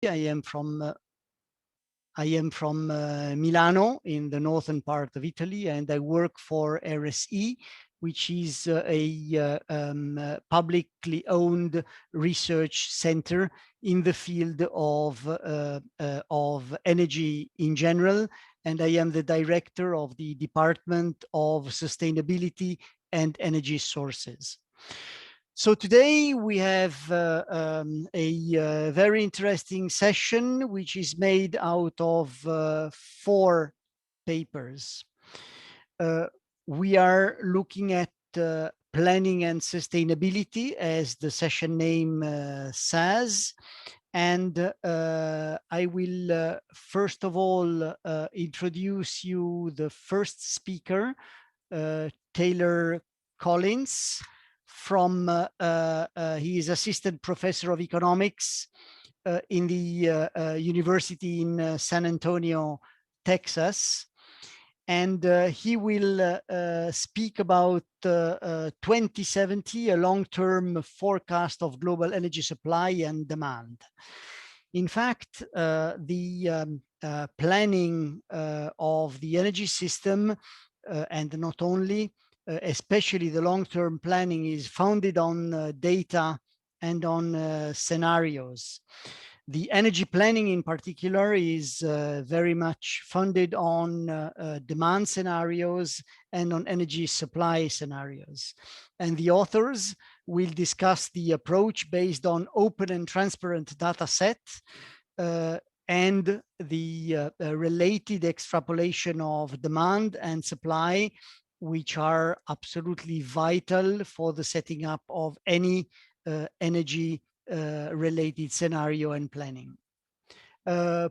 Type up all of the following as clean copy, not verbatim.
I am from Milano in the northern part of Italy, and I work for RSE, which is a publicly owned research center in the field of energy in general. And I am the director of the Department of Sustainability and Energy Sources. So today we have a very interesting session, which is made out of 4 papers. We are looking at planning and sustainability, as the session name says. And I will first of all introduce you the first speaker, Taylor Collins. He is assistant professor of economics in the university in San Antonio, Texas. And he will speak about 2070, a long-term forecast of global energy supply and demand. In fact, the planning of the energy system, and not only, especially the long-term planning, is founded on data and on scenarios. The energy planning in particular is very much funded on demand scenarios and on energy supply scenarios. And the authors will discuss the approach based on open and transparent data set and the related extrapolation of demand and supply, which are absolutely vital for the setting up of any energy related scenario and planning.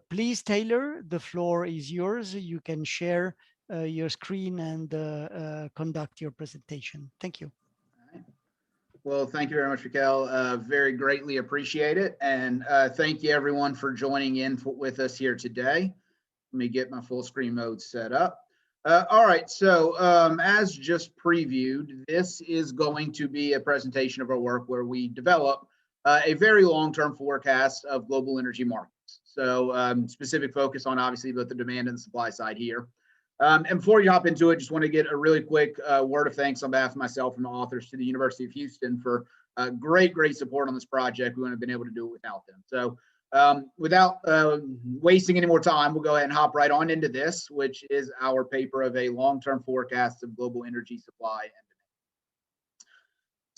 Please, Taylor, the floor is yours. You can share your screen and conduct your presentation. Thank you. Well, thank you very much, Michele. Very greatly appreciate it. And thank you everyone for joining in with us here today. Let me get my full screen mode set up. All right, so as just previewed, this is going to be a presentation of our work where we develop a very long-term forecast of global energy markets. So specific focus on obviously both the demand and the supply side here. And before you hop into it, just want to get a really quick word of thanks on behalf of myself and the authors to the University of Houston for great support on this project. We wouldn't have been able to do it without them. So without wasting any more time, we'll go ahead and hop right on into this, which is our paper of a long-term forecast of global energy supply and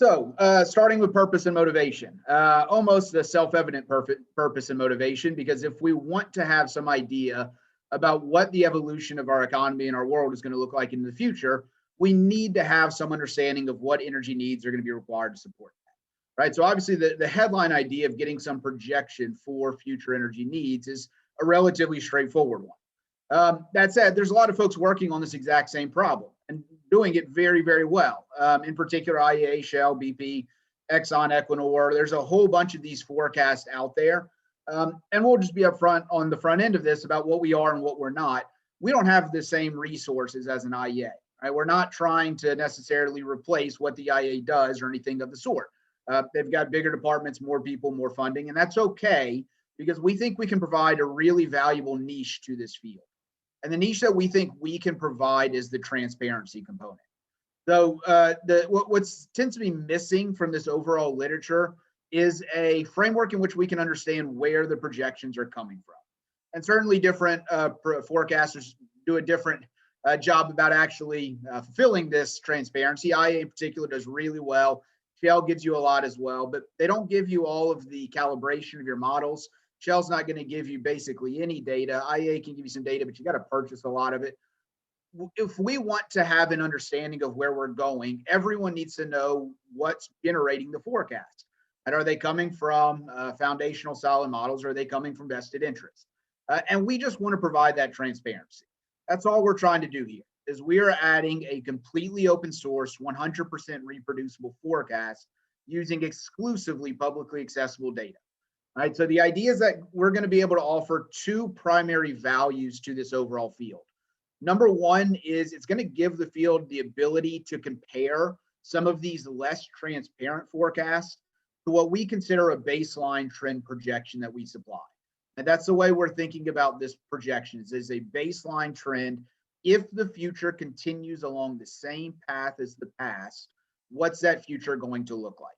demand. So starting with purpose and motivation, almost a self-evident purpose and motivation, because if we want to have some idea about what the evolution of our economy and our world is going to look like in the future, we need to have some understanding of what energy needs are going to be required to support that. Right. So obviously the headline idea of getting some projection for future energy needs is a relatively straightforward one. That said, there's a lot of folks working on this exact same problem and doing it very, very well. In particular, IAEA, Shell, BP, Exxon, Equinor. There's a whole bunch of these forecasts out there. And we'll just be upfront on the front end of this about what we are and what we're not. We don't have the same resources as an IAEA. Right? We're not trying to necessarily replace what the IAEA does or anything of the sort. They've got bigger departments, more people, more funding, and that's okay because we think we can provide a really valuable niche to this field. And the niche that we think we can provide is the transparency component. So what tends to be missing from this overall literature is a framework in which we can understand where the projections are coming from. And certainly different forecasters do a different job about actually fulfilling this transparency. IAEA in particular does really well. Shell gives you a lot as well, but they don't give you all of the calibration of your models. Shell's not going to give you basically any data. IAEA can give you some data, but you got to purchase a lot of it. If we want to have an understanding of where we're going, everyone needs to know what's generating the forecast. And are they coming from foundational solid models, or are they coming from vested interests? And we just want to provide that transparency. That's all we're trying to do here. Is we are adding a completely open source, 100% reproducible forecast using exclusively publicly accessible data. All right, so the idea is that we're going to be able to offer 2 primary values to this overall field. Number one is it's going to give the field the ability to compare some of these less transparent forecasts to what we consider a baseline trend projection that we supply. And that's the way we're thinking about this projection. It is a baseline trend. If the future continues along the same path as the past, what's that future going to look like?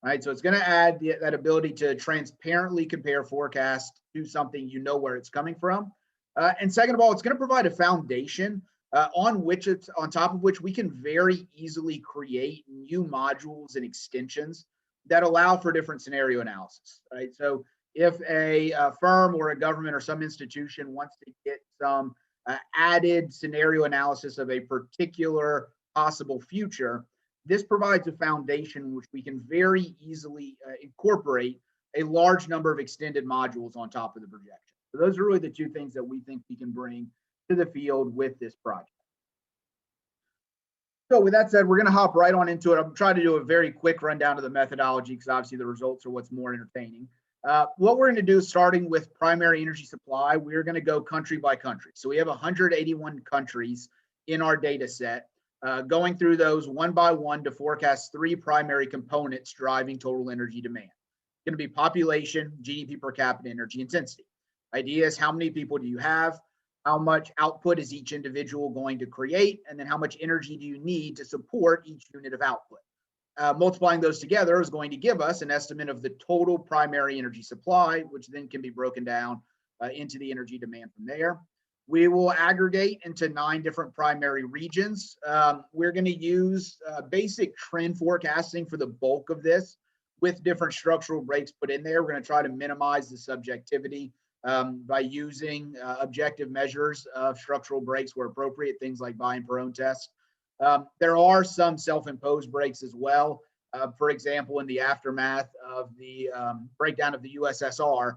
Right. So it's going to add that ability to transparently compare forecasts to something you know where it's coming from. And second of all, it's going to provide a foundation on top of which we can very easily create new modules and extensions that allow for different scenario analysis. Right. So if a firm or a government or some institution wants to get some added scenario analysis of a particular possible future, this provides a foundation in which we can very easily incorporate a large number of extended modules on top of the projection. So those are really the two things that we think we can bring to the field with this project. So with that said, we're going to hop right on into it. I'm trying to do a very quick rundown of the methodology because obviously the results are what's more entertaining. What we're going to do, starting with primary energy supply, we're going to go country by country. So we have 181 countries in our data set. Going through those one by one to forecast three primary components driving total energy demand. It's going to be population, GDP per capita, energy intensity. Idea is how many people do you have? How much output is each individual going to create? And then how much energy do you need to support each unit of output? Multiplying those together is going to give us an estimate of the total primary energy supply, which then can be broken down into the energy demand from there. We will aggregate into 9 different primary regions. We're going to use basic trend forecasting for the bulk of this with different structural breaks put in there. We're going to try to minimize the subjectivity by using objective measures of structural breaks where appropriate, things like buy-in per own test. There are some self-imposed breaks as well. For example, in the aftermath of the breakdown of the USSR,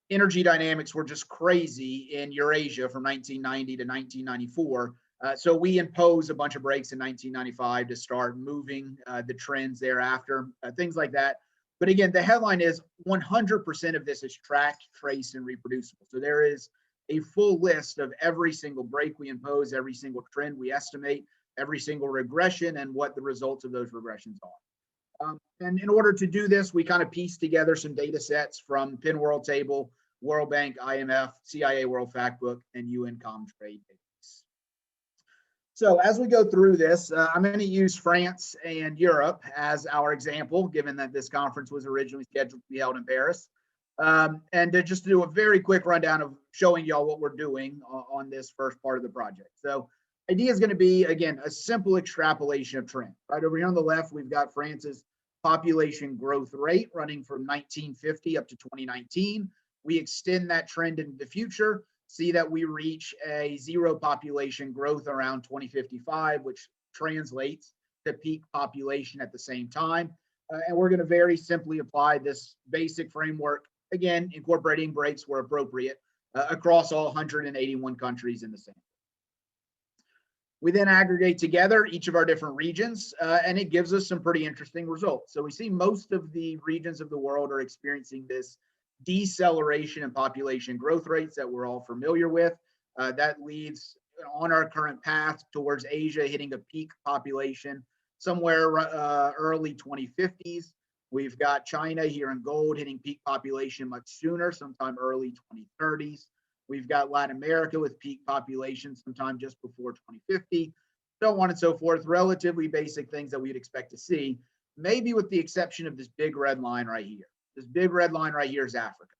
energy dynamics were just crazy in Eurasia from 1990 to 1994. So we imposed a bunch of breaks in 1995 to start moving the trends thereafter, things like that. But again, the headline is 100% of this is tracked, traced, and reproducible. So there is a full list of every single break we impose, every single trend we estimate, every single regression, and what the results of those regressions are. And in order to do this, we kind of piece together some data sets from Penn World Table, World Bank, IMF, CIA World Factbook, and UN Common Trade Database. So as we go through this, I'm going to use France and Europe as our example, given that this conference was originally scheduled to be held in Paris. And to just do a very quick rundown of showing y'all what we're doing on this first part of the project. So idea is going to be, again, a simple extrapolation of trend. Right over here on the left, we've got France's population growth rate running from 1950 up to 2019. We extend that trend into the future, see that we reach a zero population growth around 2055, which translates to peak population at the same time. And we're going to very simply apply this basic framework, again, incorporating breaks where appropriate across all 181 countries in the same. We then aggregate together each of our different regions, and it gives us some pretty interesting results. So we see most of the regions of the world are experiencing this deceleration in population growth rates that we're all familiar with. That leads on our current path towards Asia hitting a peak population somewhere early 2050s. We've got China here in gold hitting peak population much sooner, sometime early 2030s. We've got Latin America with peak population sometime just before 2050, so on and so forth. Relatively basic things that we'd expect to see, maybe with the exception of this big red line right here. This big red line right here is Africa.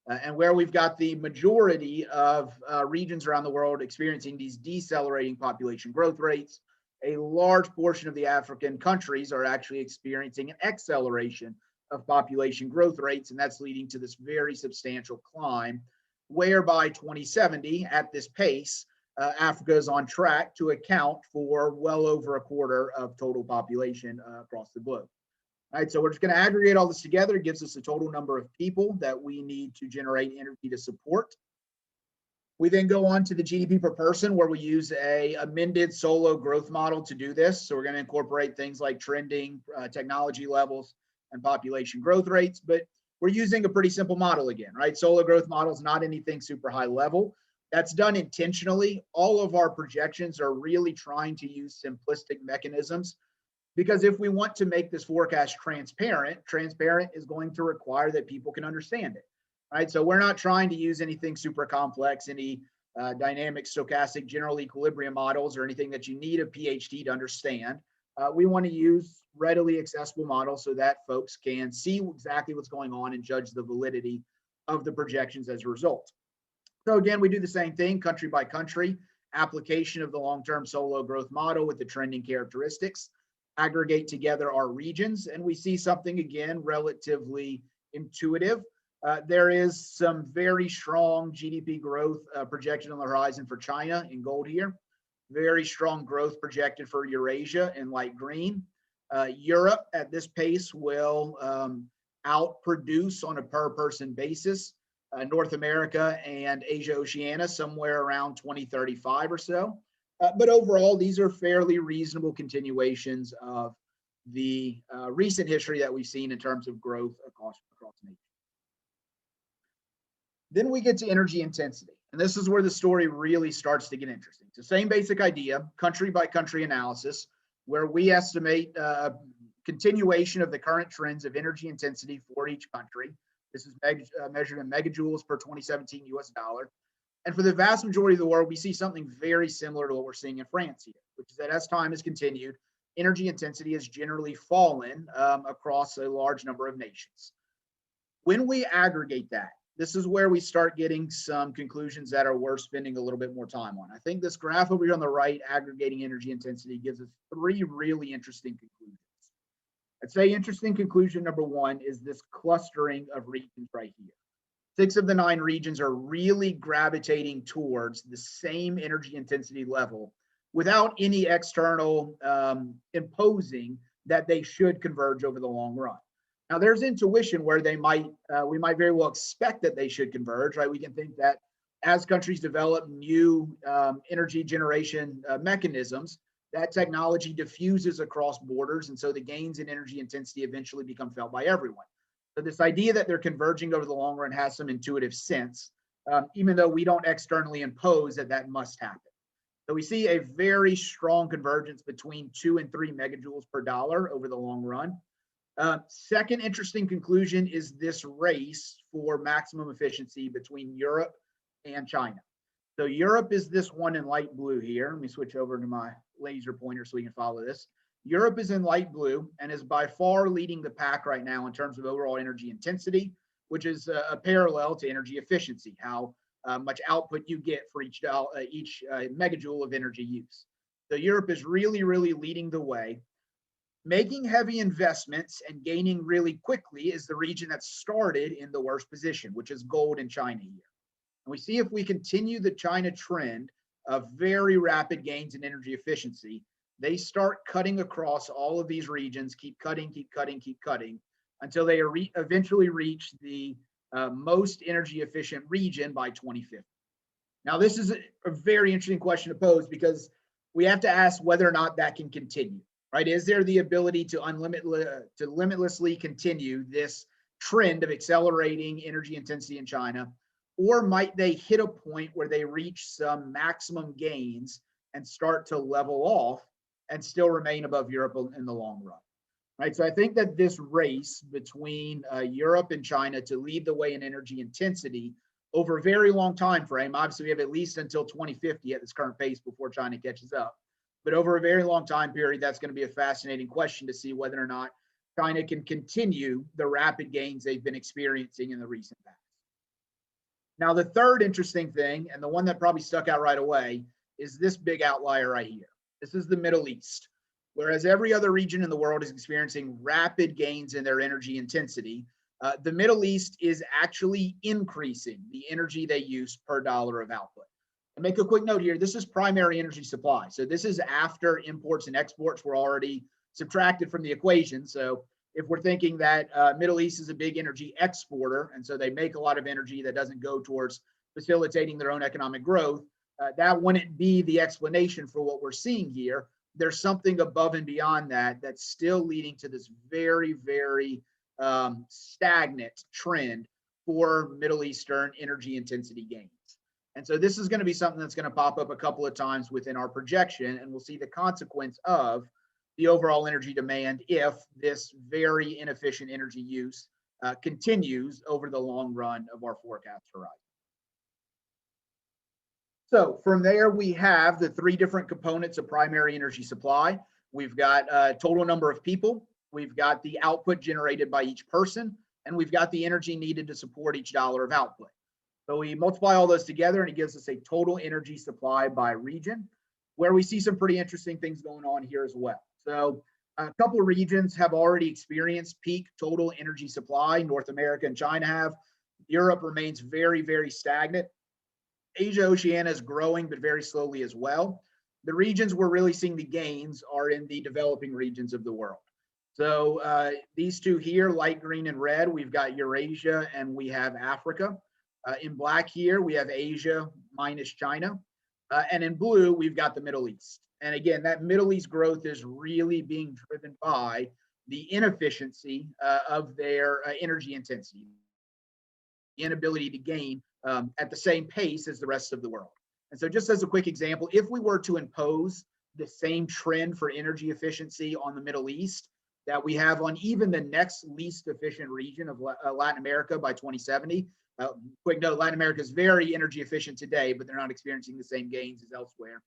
And where we've got the majority of regions around the world experiencing these decelerating population growth rates, a large portion of the African countries are actually experiencing an acceleration of population growth rates, and that's leading to this very substantial climb, where by 2070, at this pace, Africa is on track to account for well over a quarter of total population across the globe. All right, so we're just going to aggregate all this together. It gives us a total number of people that we need to generate energy to support. We then go on to the GDP per person, where we use a amended solo growth model to do this. So we're going to incorporate things like trending, technology levels, and population growth rates. But we're using a pretty simple model again, right? Solo growth model is not anything super high level. That's done intentionally. All of our projections are really trying to use simplistic mechanisms, because if we want to make this forecast transparent is going to require that people can understand it. right? So we're not trying to use anything super complex, any dynamic, stochastic, general equilibrium models or anything that you need a PhD to understand. We want to use readily accessible models so that folks can see exactly what's going on and judge the validity of the projections as a result. So again, we do the same thing country by country, application of the long-term solo growth model with the trending characteristics, aggregate together our regions, and we see something again relatively intuitive. There is some very strong GDP growth projection on the horizon for China in gold here. Very strong growth projected for Eurasia in light green. Europe at this pace will outproduce on a per person basis North America and Asia Oceania somewhere around 2035 or so. But overall, these are fairly reasonable continuations of the recent history that we've seen in terms of growth across nature. Then we get to energy intensity. And this is where the story really starts to get interesting. It's the same basic idea, country by country analysis, where we estimate continuation of the current trends of energy intensity for each country. This is measured in megajoules per 2017 US dollar. And for the vast majority of the world, we see something very similar to what we're seeing in France here, which is that as time has continued, energy intensity has generally fallen across a large number of nations. When we aggregate that, this is where we start getting some conclusions that are worth spending a little bit more time on. I think this graph over here on the right, aggregating energy intensity, gives us three really interesting conclusions. I'd say interesting conclusion number one is this clustering of regions right here. 6 of the 9 regions are really gravitating towards the same energy intensity level without any external imposing that they should converge over the long run. Now, there's intuition where we might very well expect that they should converge, right? We can think that as countries develop new energy generation mechanisms, that technology diffuses across borders, and so the gains in energy intensity eventually become felt by everyone. So this idea that they're converging over the long run has some intuitive sense, even though we don't externally impose that must happen. So we see a very strong convergence between 2 and 3 megajoules per dollar over the long run. Second interesting conclusion is this race for maximum efficiency between Europe and China. So Europe is this one in light blue here. Let me switch over to my laser pointer so we can follow this. Europe is in light blue and is by far leading the pack right now in terms of overall energy intensity, which is a parallel to energy efficiency, how much output you get for each megajoule of energy use. So Europe is really, really leading the way. Making heavy investments and gaining really quickly is the region that started in the worst position, which is gold in China here. And we see if we continue the China trend of very rapid gains in energy efficiency, they start cutting across all of these regions, keep cutting, until they eventually reach the most energy efficient region by 2050. Now, this is a very interesting question to pose because we have to ask whether or not that can continue. Right? Is there the ability to limitlessly continue this trend of accelerating energy intensity in China? Or might they hit a point where they reach some maximum gains and start to level off and still remain above Europe in the long run? Right? So I think that this race between Europe and China to lead the way in energy intensity over a very long time frame, obviously we have at least until 2050 at this current pace before China catches up. But over a very long time period, that's going to be a fascinating question to see whether or not China can continue the rapid gains they've been experiencing in the recent past. Now, the third interesting thing, and the one that probably stuck out right away, is this big outlier right here. This is the Middle East. Whereas every other region in the world is experiencing rapid gains in their energy intensity, the Middle East is actually increasing the energy they use per dollar of output. And make a quick note here, this is primary energy supply. So this is after imports and exports were already subtracted from the equation. So if we're thinking that Middle East is a big energy exporter, and so they make a lot of energy that doesn't go towards facilitating their own economic growth, that wouldn't be the explanation for what we're seeing here. There's something above and beyond that that's still leading to this very, very stagnant trend for Middle Eastern energy intensity gains. And so this is going to be something that's going to pop up a couple of times within our projection, and we'll see the consequence of the overall energy demand if this very inefficient energy use continues over the long run of our forecast horizon. So from there, we have the three different components of primary energy supply. We've got a total number of people, we've got the output generated by each person, and we've got the energy needed to support each dollar of output. So we multiply all those together and it gives us a total energy supply by region, where we see some pretty interesting things going on here as well. So a couple of regions have already experienced peak total energy supply. North America and China have. Europe remains very, very stagnant. Asia Oceania is growing, but very slowly as well. The regions we're really seeing the gains are in the developing regions of the world. So these two here, light green and red, we've got Eurasia and we have Africa. In black here, we have Asia minus China. And in blue, we've got the Middle East. And again, that Middle East growth is really being driven by the inefficiency of their energy intensity, the inability to gain at the same pace as the rest of the world. And so just as a quick example, if we were to impose the same trend for energy efficiency on the Middle East that we have on even the next least efficient region of Latin America by 2070, quick note, Latin America is very energy efficient today, but they're not experiencing the same gains as elsewhere.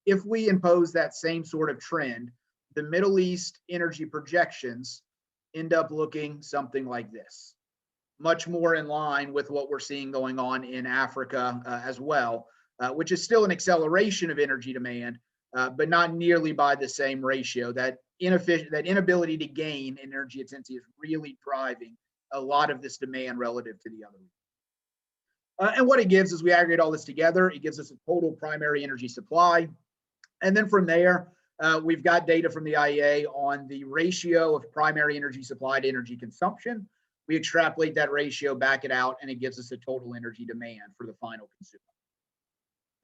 If we impose that same sort of trend, the Middle East energy projections end up looking something like this, much more in line with what we're seeing going on in Africa as well, which is still an acceleration of energy demand, but not nearly by the same ratio. That inability to gain energy intensity is really driving a lot of this demand relative to the other. And what it gives is we aggregate all this together, it gives us a total primary energy supply. And then from there, we've got data from the IEA on the ratio of primary energy supply to energy consumption. We extrapolate that ratio, back it out, and it gives us a total energy demand for the final consumer.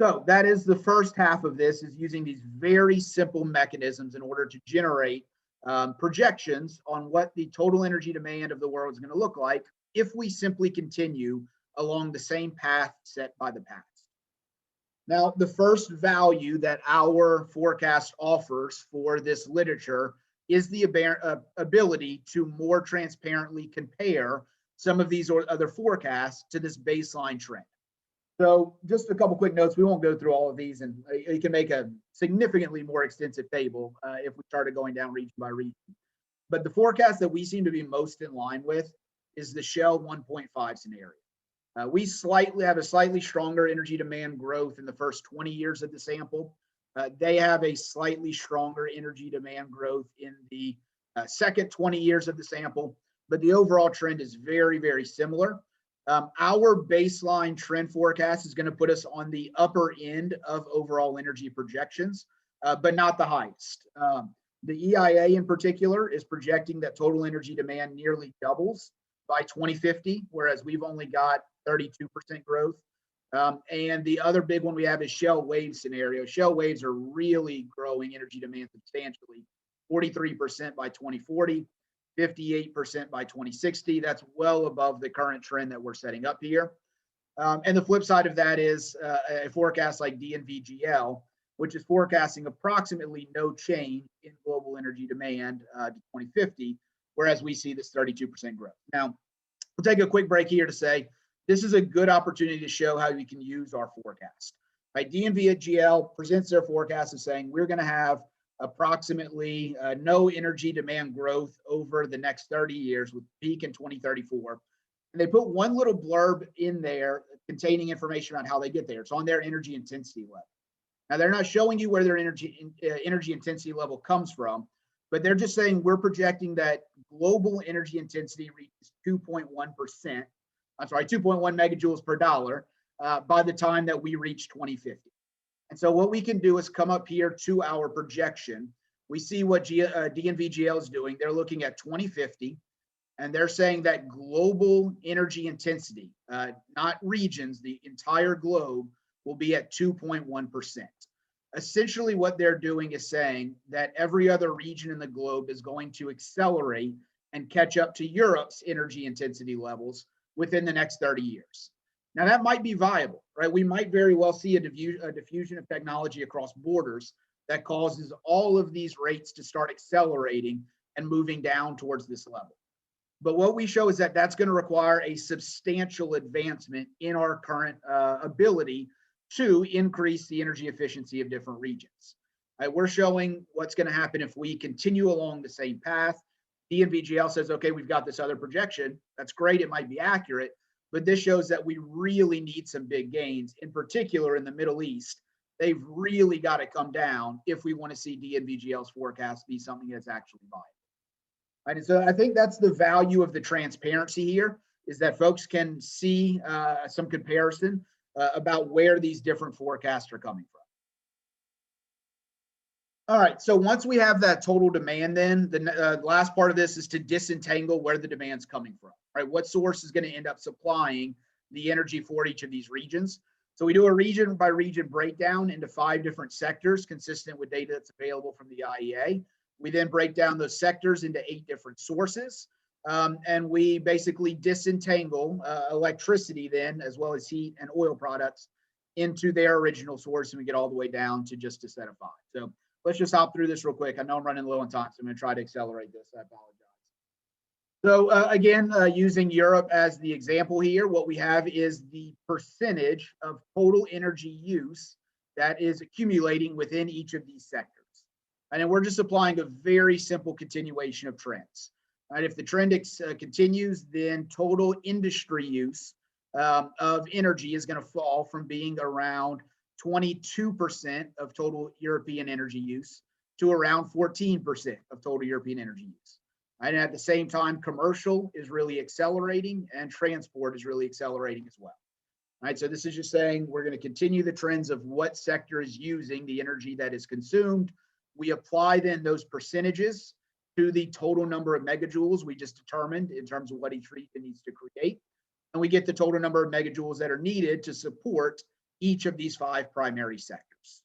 So that is the first half of this, is using these very simple mechanisms in order to generate projections on what the total energy demand of the world is going to look like if we simply continue along the same path set by the past. Now, the first value that our forecast offers for this literature is the ability to more transparently compare some of these other forecasts to this baseline trend. So just a couple quick notes. We won't go through all of these, and you can make a significantly more extensive table if we started going down region by region. But the forecast that we seem to be most in line with is the Shell 1.5 scenario. We have a slightly stronger energy demand growth in the first 20 years of the sample. They have a slightly stronger energy demand growth in the second 20 years of the sample, but the overall trend is very, very similar. Our baseline trend forecast is going to put us on the upper end of overall energy projections, but not the highest. The EIA in particular is projecting that total energy demand nearly doubles by 2050, whereas we've only got 32% growth. And the other big one we have is Shell wave scenario. Shell waves are really growing energy demand substantially, 43% by 2040, 58% by 2060. That's well above the current trend that we're setting up here. And the flip side of that is a forecast like DNVGL, which is forecasting approximately no change in global energy demand to 2050, whereas we see this 32% growth. Now, we'll take a quick break here to say, this is a good opportunity to show how we can use our forecast. Right? DNVGL presents their forecast as saying we're going to have approximately no energy demand growth over the next 30 years with peak in 2034. And they put one little blurb in there containing information around how they get there. It's on their energy intensity level. Now, they're not showing you where their energy intensity level comes from, but they're just saying we're projecting that global energy intensity reaches 2.1%. I'm sorry, 2.1 megajoules per dollar by the time that we reach 2050. And so what we can do is come up here to our projection. We see what DNVGL is doing. They're looking at 2050, and they're saying that global energy intensity, not regions, the entire globe, will be at 2.1%. Essentially, what they're doing is saying that every other region in the globe is going to accelerate and catch up to Europe's energy intensity levels within the next 30 years. Now, that might be viable, right? We might very well see a diffusion of technology across borders that causes all of these rates to start accelerating and moving down towards this level. But what we show is that that's going to require a substantial advancement in our current ability to increase the energy efficiency of different regions. We're showing what's going to happen if we continue along the same path. DNVGL says, okay, we've got this other projection. That's great. It might be accurate, but this shows that we really need some big gains, in particular in the Middle East. They've really got to come down if we want to see DNVGL's forecast be something that's actually viable. Right, and so I think that's the value of the transparency here, is that folks can see some comparison about where these different forecasts are coming from. All right, so once we have that total demand, then the last part of this is to disentangle where the demand's coming from, right? What source is going to end up supplying the energy for each of these regions? So we do a region by region breakdown into 5 different sectors consistent with data that's available from the IEA. We then break down those sectors into 8 different sources, and we basically disentangle electricity then, as well as heat and oil products, into their original source, and we get all the way down to just a set of 5. So let's just hop through this real quick. I know I'm running low on time, so I'm going to try to accelerate this. I apologize. So again, using Europe as the example here, what we have is the percentage of total energy use that is accumulating within each of these sectors. And then we're just applying a very simple continuation of trends. Right? If the trend continues, then total industry use of energy is going to fall from being around 22% of total European energy use to around 14% of total European energy use. And at the same time, commercial is really accelerating and transport is really accelerating as well. Right, so this is just saying we're going to continue the trends of what sector is using the energy that is consumed. We apply then those percentages to the total number of megajoules we just determined in terms of what each region needs to create. And we get the total number of megajoules that are needed to support each of these 5 primary sectors.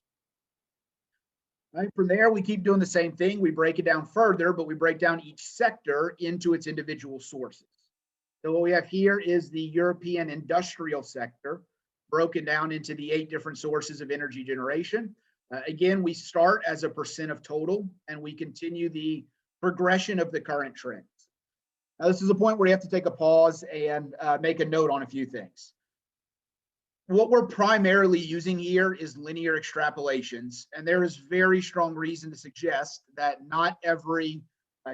Right, from there, we keep doing the same thing. We break it down further, but we break down each sector into its individual sources. So what we have here is the European industrial sector broken down into the 8 different sources of energy generation. Again, we start as a percent of total, and we continue the progression of the current trends. Now, this is a point where you have to take a pause and make a note on a few things. What we're primarily using here is linear extrapolations, and there is very strong reason to suggest that not every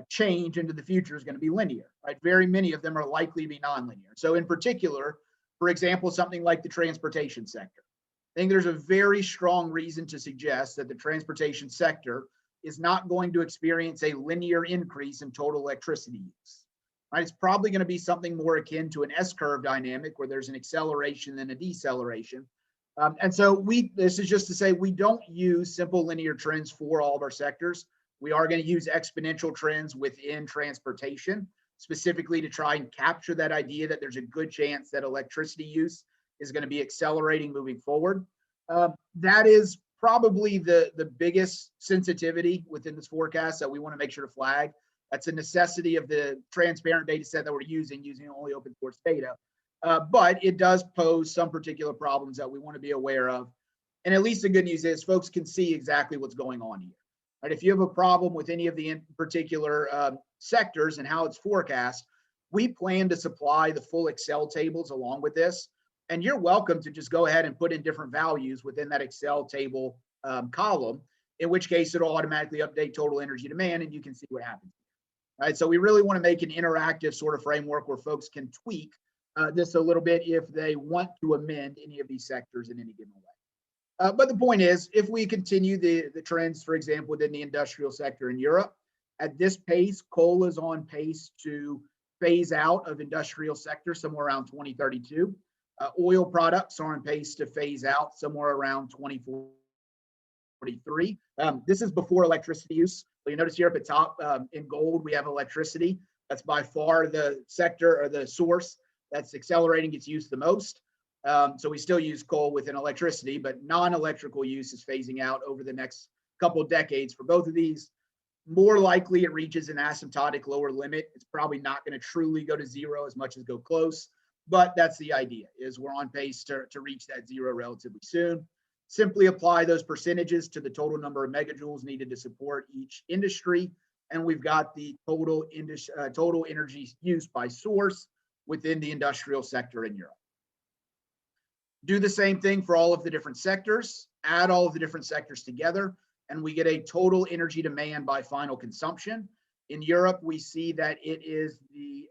change into the future is going to be linear, right? Very many of them are likely to be nonlinear. So in particular, for example, something like the transportation sector. I think there's a very strong reason to suggest that the transportation sector is not going to experience a linear increase in total electricity use. Right? It's probably going to be something more akin to an S-curve dynamic where there's an acceleration and a deceleration. And so this is just to say we don't use simple linear trends for all of our sectors. We are going to use exponential trends within transportation, specifically to try and capture that idea that there's a good chance that electricity use is going to be accelerating moving forward. That is probably the biggest sensitivity within this forecast that we want to make sure to flag. That's a necessity of the transparent data set that we're using only open source data. But it does pose some particular problems that we want to be aware of. And at least the good news is folks can see exactly what's going on here. Right? If you have a problem with any of the particular sectors and how it's forecast, we plan to supply the full Excel tables along with this. And you're welcome to just go ahead and put in different values within that Excel table column, in which case it'll automatically update total energy demand and you can see what happens. Right, so we really want to make an interactive sort of framework where folks can tweak this a little bit if they want to amend any of these sectors in any given way. But the point is, if we continue the trends, for example, within the industrial sector in Europe, at this pace, coal is on pace to phase out of industrial sector somewhere around 2032. Oil products are on pace to phase out somewhere around 2043. This is before electricity use. So you notice here up at top in gold, we have electricity. That's by far the sector or the source that's accelerating its use the most. So we still use coal within electricity, but non-electrical use is phasing out over the next couple of decades for both of these. More likely it reaches an asymptotic lower limit. It's probably not going to truly go to zero as much as go close, but that's the idea, is we're on pace to reach that zero relatively soon. Simply apply those percentages to the total number of megajoules needed to support each industry, and we've got the total energy use by source within the industrial sector in Europe. Do the same thing for all of the different sectors, add all of the different sectors together, and we get a total energy demand by final consumption. In Europe, we see that it is the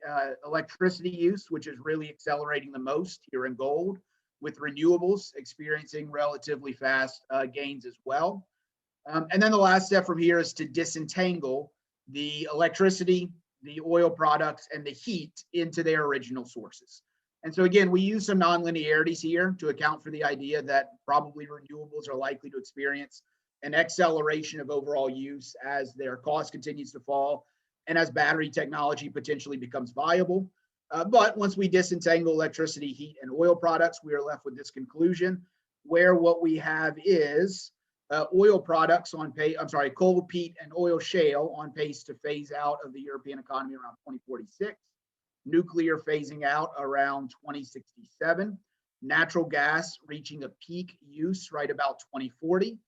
electricity use, which is really accelerating the most here in gold, with renewables experiencing relatively fast gains as well. And then the last step from here is to disentangle the electricity, the oil products, and the heat into their original sources. And so again, we use some nonlinearities here to account for the idea that probably renewables are likely to experience an acceleration of overall use as their cost continues to fall and as battery technology potentially becomes viable. But once we disentangle electricity, heat, and oil products, we are left with this conclusion where what we have is oil products on pace, coal, peat, and oil shale on pace to phase out of the European economy around 2046. Nuclear phasing out around 2067. Natural gas reaching a peak use right about 2040.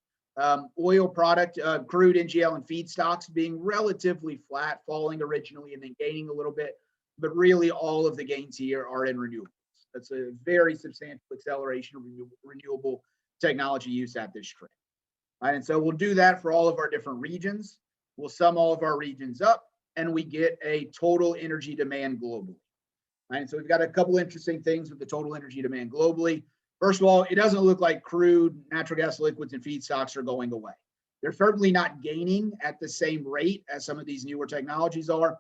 Oil product, crude, NGL, and feedstocks being relatively flat, falling originally and then gaining a little bit, but really all of the gains here are in renewables. That's a very substantial acceleration of renewable technology use at this trend. Right, and so we'll do that for all of our different regions. We'll sum all of our regions up, and we get a total energy demand globally. Right, and so we've got a couple interesting things with the total energy demand globally. First of all, it doesn't look like crude, natural gas liquids, and feedstocks are going away. They're certainly not gaining at the same rate as some of these newer technologies are,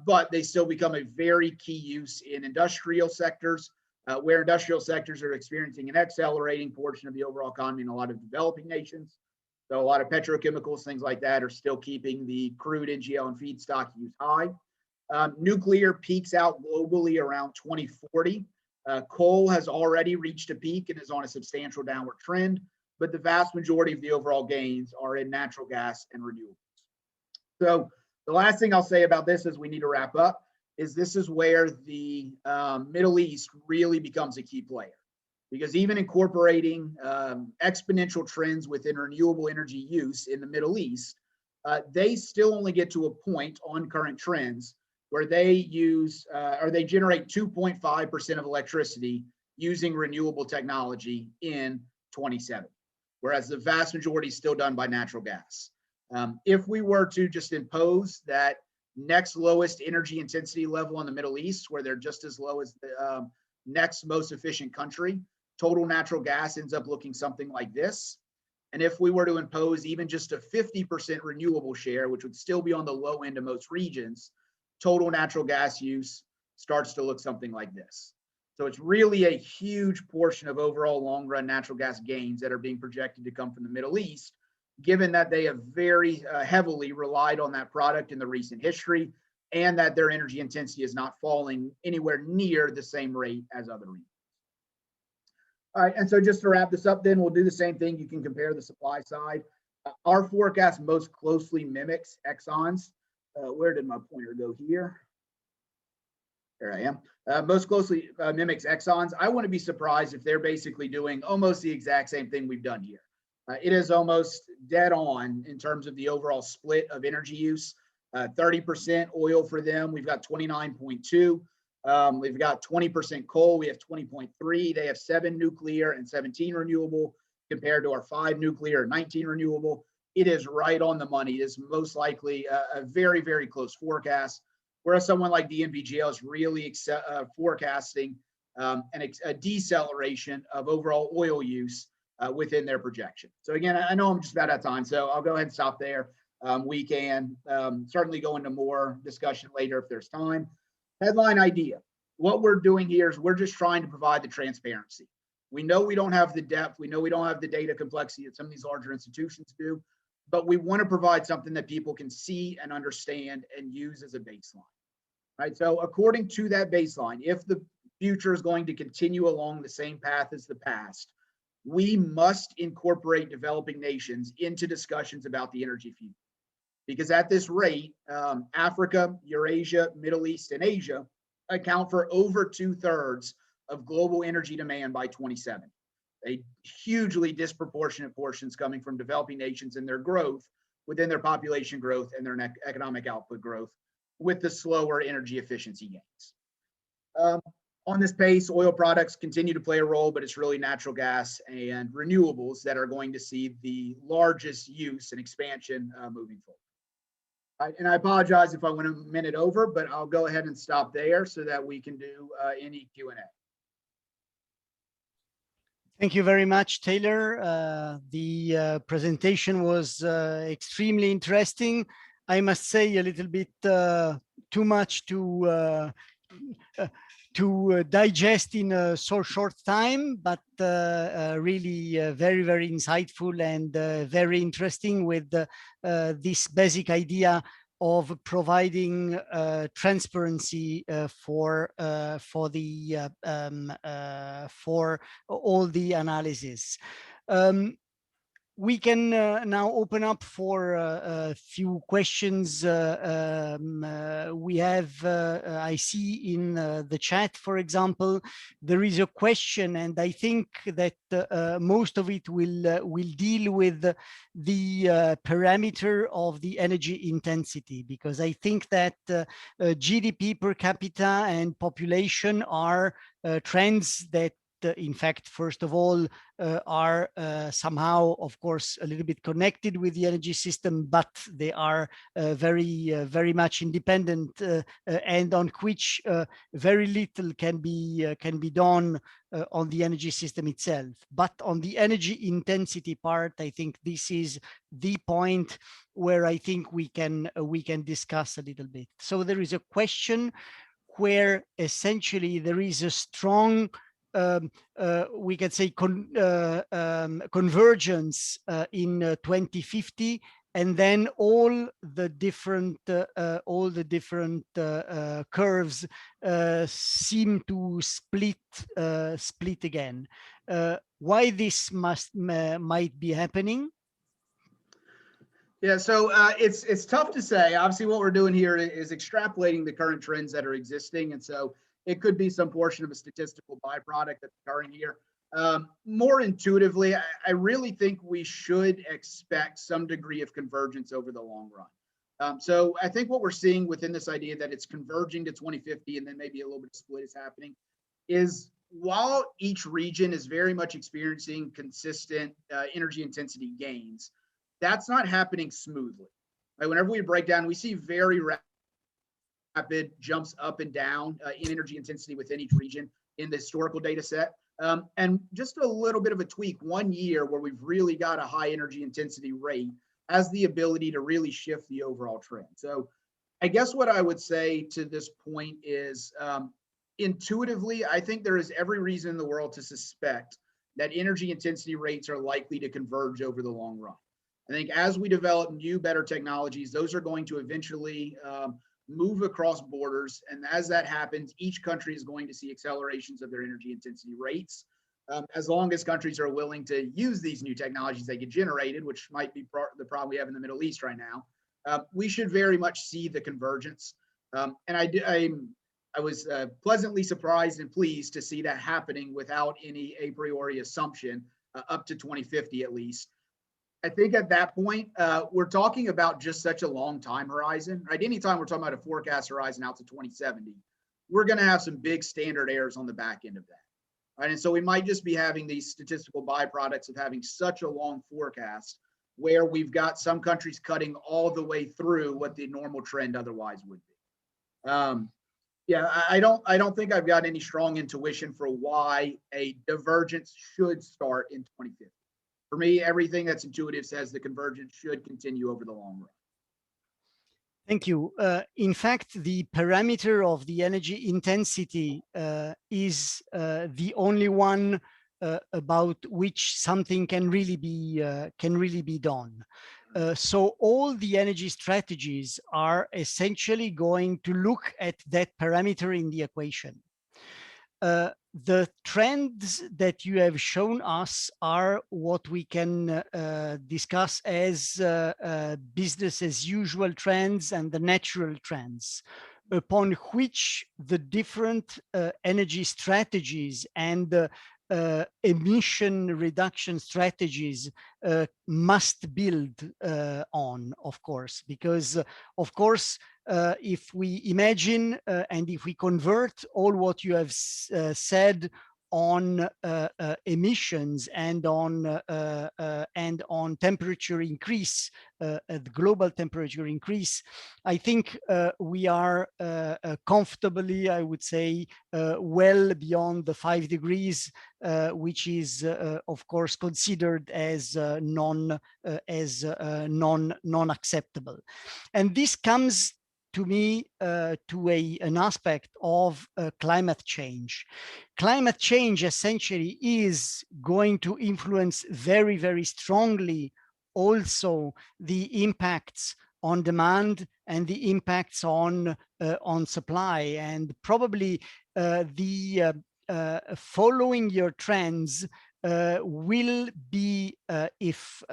but they still become a very key use in industrial sectors, where industrial sectors are experiencing an accelerating portion of the overall economy in a lot of developing nations. So a lot of petrochemicals, things like that, are still keeping the crude, NGL, and feedstock use high. Nuclear peaks out globally around 2040. Coal has already reached a peak and is on a substantial downward trend, but the vast majority of the overall gains are in natural gas and renewables. So the last thing I'll say about this as we need to wrap up is this is where the Middle East really becomes a key player. Because even incorporating exponential trends within renewable energy use in the Middle East, they still only get to a point on current trends where they use or they generate 2.5% of electricity using renewable technology in 27, whereas the vast majority is still done by natural gas. If we were to just impose that next lowest energy intensity level in the Middle East, where they're just as low as the next most efficient country, total natural gas ends up looking something like this. And if we were to impose even just a 50% renewable share, which would still be on the low end of most regions, total natural gas use starts to look something like this. So it's really a huge portion of overall long run natural gas gains that are being projected to come from the Middle East, given that they have very heavily relied on that product in the recent history and that their energy intensity is not falling anywhere near the same rate as other regions. All right, and so just to wrap this up, then we'll do the same thing. You can compare the supply side. Our forecast most closely mimics Exxon's. Where did my pointer go here? There I am. Most closely mimics Exxon's. I wouldn't be surprised if they're basically doing almost the exact same thing we've done here. It is almost dead on in terms of the overall split of energy use. 30% oil for them. We've got 29.2. We've got 20% coal. We have 20.3. They have 7 nuclear and 17 renewable compared to our 5 nuclear and 19 renewable. It is right on the money. It is most likely a very, very close forecast. Whereas someone like the DNVGL is really forecasting a deceleration of overall oil use within their projection. So again, I know I'm just about out of time, so I'll go ahead and stop there. We can certainly go into more discussion later if there's time. Headline idea. What we're doing here is we're just trying to provide the transparency. We know we don't have the depth. We know we don't have the data complexity that some of these larger institutions do, but we want to provide something that people can see and understand and use as a baseline. Right. So according to that baseline, if the future is going to continue along the same path as the past, we must incorporate developing nations into discussions about the energy future. Because at this rate, Africa, Eurasia, Middle East, and Asia account for over 2/3 of global energy demand by 27. A hugely disproportionate portions coming from developing nations and their growth within their population growth and their economic output growth with the slower energy efficiency gains. On this pace, oil products continue to play a role, but it's really natural gas and renewables that are going to see the largest use and expansion moving forward. And I apologize if I went a minute over, but I'll go ahead and stop there so that we can do any Q&A. Thank you very much, Taylor. The presentation was extremely interesting. I must say a little bit too much to digest in a so short time, but really very, very insightful and very interesting with this basic idea of providing transparency for all the analysis. We can now open up for a few questions. We have, I see in the chat, for example, there is a question, and I think that most of it will deal with the parameter of the energy intensity, because I think that GDP per capita and population are trends that in fact, first of all, are somehow, of course, a little bit connected with the energy system, but they are very much independent and on which very little can be done on the energy system itself. But on the energy intensity part, I think this is the point where I think we can discuss a little bit. So there is a question where essentially there is a strong we can say convergence in 2050, and then all the different curves seem to split again. Why this might be happening? Yeah, so it's tough to say. Obviously, what we're doing here is extrapolating the current trends that are existing, and so it could be some portion of a statistical byproduct that's occurring here. More intuitively, I really think we should expect some degree of convergence over the long run. So I think what we're seeing within this idea that it's converging to 2050 and then maybe a little bit of split is happening is while each region is very much experiencing consistent energy intensity gains, that's not happening smoothly. Right? Whenever we break down, we see very rapid jumps up and down in energy intensity within each region in the historical data set. And just a little bit of a tweak, 1 year where we've really got a high energy intensity rate has the ability to really shift the overall trend. So I guess what I would say to this point is intuitively, I think there is every reason in the world to suspect that energy intensity rates are likely to converge over the long run. I think as we develop new, better technologies, those are going to eventually move across borders. And as that happens, each country is going to see accelerations of their energy intensity rates. As long as countries are willing to use these new technologies they get generated, which might be the problem we have in the Middle East right now, we should very much see the convergence. And I was pleasantly surprised and pleased to see that happening without any a priori assumption up to 2050 at least. I think at that point, we're talking about just such a long time horizon, right? Anytime we're talking about a forecast horizon out to 2070, we're going to have some big standard errors on the back end of that, right? And so we might just be having these statistical byproducts of having such a long forecast where we've got some countries cutting all the way through what the normal trend otherwise would be. Yeah, I don't think I've got any strong intuition for why a divergence should start in 2050. For me, everything that's intuitive says the convergence should continue over the long run. Thank you. In fact, the parameter of the energy intensity is the only one about which something can really be done. So all the energy strategies are essentially going to look at that parameter in the equation. The trends that you have shown us are what we can discuss as business as usual trends and the natural trends, upon which the different energy strategies and emission reduction strategies must build on, of course, because of course, if we imagine and if we convert all what you have said on emissions and on temperature increase, the global temperature increase, I think we are comfortably, I would say, well beyond the 5 degrees, which is, of course, considered as non-acceptable. And this comes to me to an aspect of climate change. Climate change essentially is going to influence very, very strongly also the impacts on demand and the impacts on supply. And probably the following your trends will be if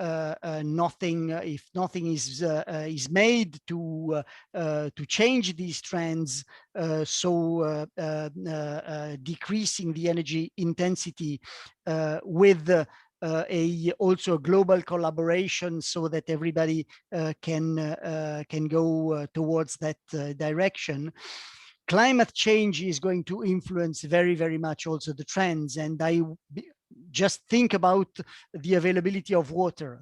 nothing is made to change these trends, decreasing the energy intensity with also a global collaboration, so that everybody can go towards that direction. Climate change is going to influence very, very much also the trends. And I just think about the availability of water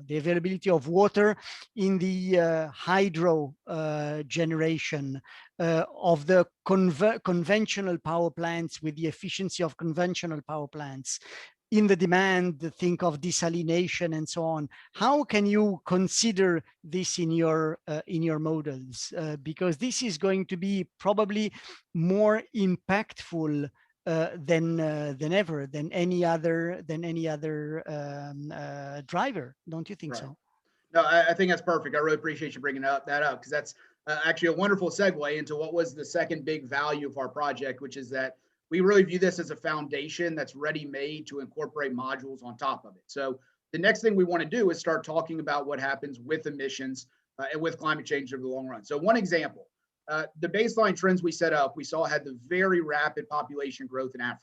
in the hydro generation of the conventional power plants, with the efficiency of conventional power plants. In the demand, think of desalination and so on. How can you consider this in your models? Because this is going to be probably more impactful than ever, than any other driver. Don't you think Right. so? No, I think that's perfect. I really appreciate you bringing that up, because that's actually a wonderful segue into what was the second big value of our project, which is that we really view this as a foundation that's ready-made to incorporate modules on top of it. So the next thing we want to do is start talking about what happens with emissions and with climate change over the long run. So one example, the baseline trends we set up, we saw had the very rapid population growth in Africa.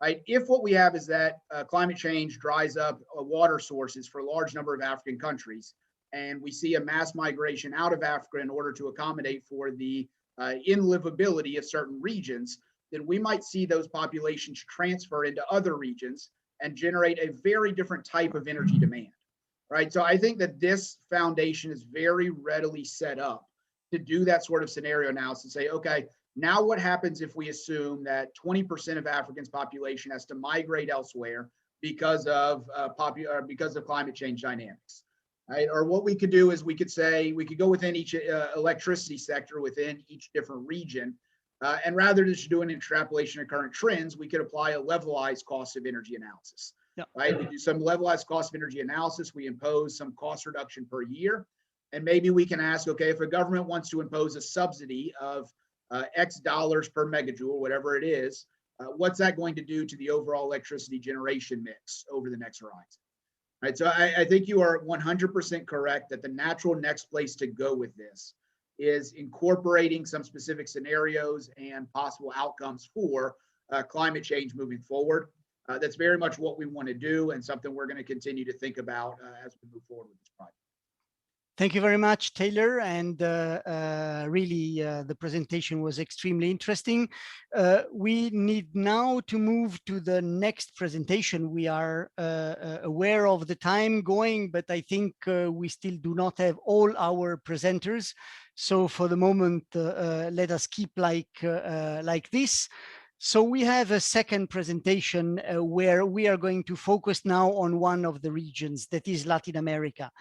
Right? If what we have is that climate change dries up water sources for a large number of African countries, and we see a mass migration out of Africa in order to accommodate for the inlivability of certain regions, then we might see those populations transfer into other regions and generate a very different type of energy demand, right? So I think that this foundation is very readily set up to do that sort of scenario analysis and say, okay, now what happens if we assume that 20% of Africa's population has to migrate elsewhere because of climate change dynamics, right? Or what we could do is we could say, we could go within each electricity sector within each different region, and rather than just doing an extrapolation of current trends, we could apply a levelized cost of energy analysis. Yep. Right? We do some levelized cost of energy analysis. We impose some cost reduction per year. And maybe we can ask, okay, if a government wants to impose a subsidy of X dollars per megajoule, whatever it is, what's that going to do to the overall electricity generation mix over the next horizon? Right. So I think you are 100% correct that the natural next place to go with this is incorporating some specific scenarios and possible outcomes for climate change moving forward. That's very much what we want to do, and something we're going to continue to think about as we move forward with this project. Thank you very much, Taylor. And really, the presentation was extremely interesting. We need now to move to the next presentation. We are aware of the time going, but I think we still do not have all our presenters. So for the moment, let us keep like this. So we have a second presentation where we are going to focus now on one of the regions, that is Latin America.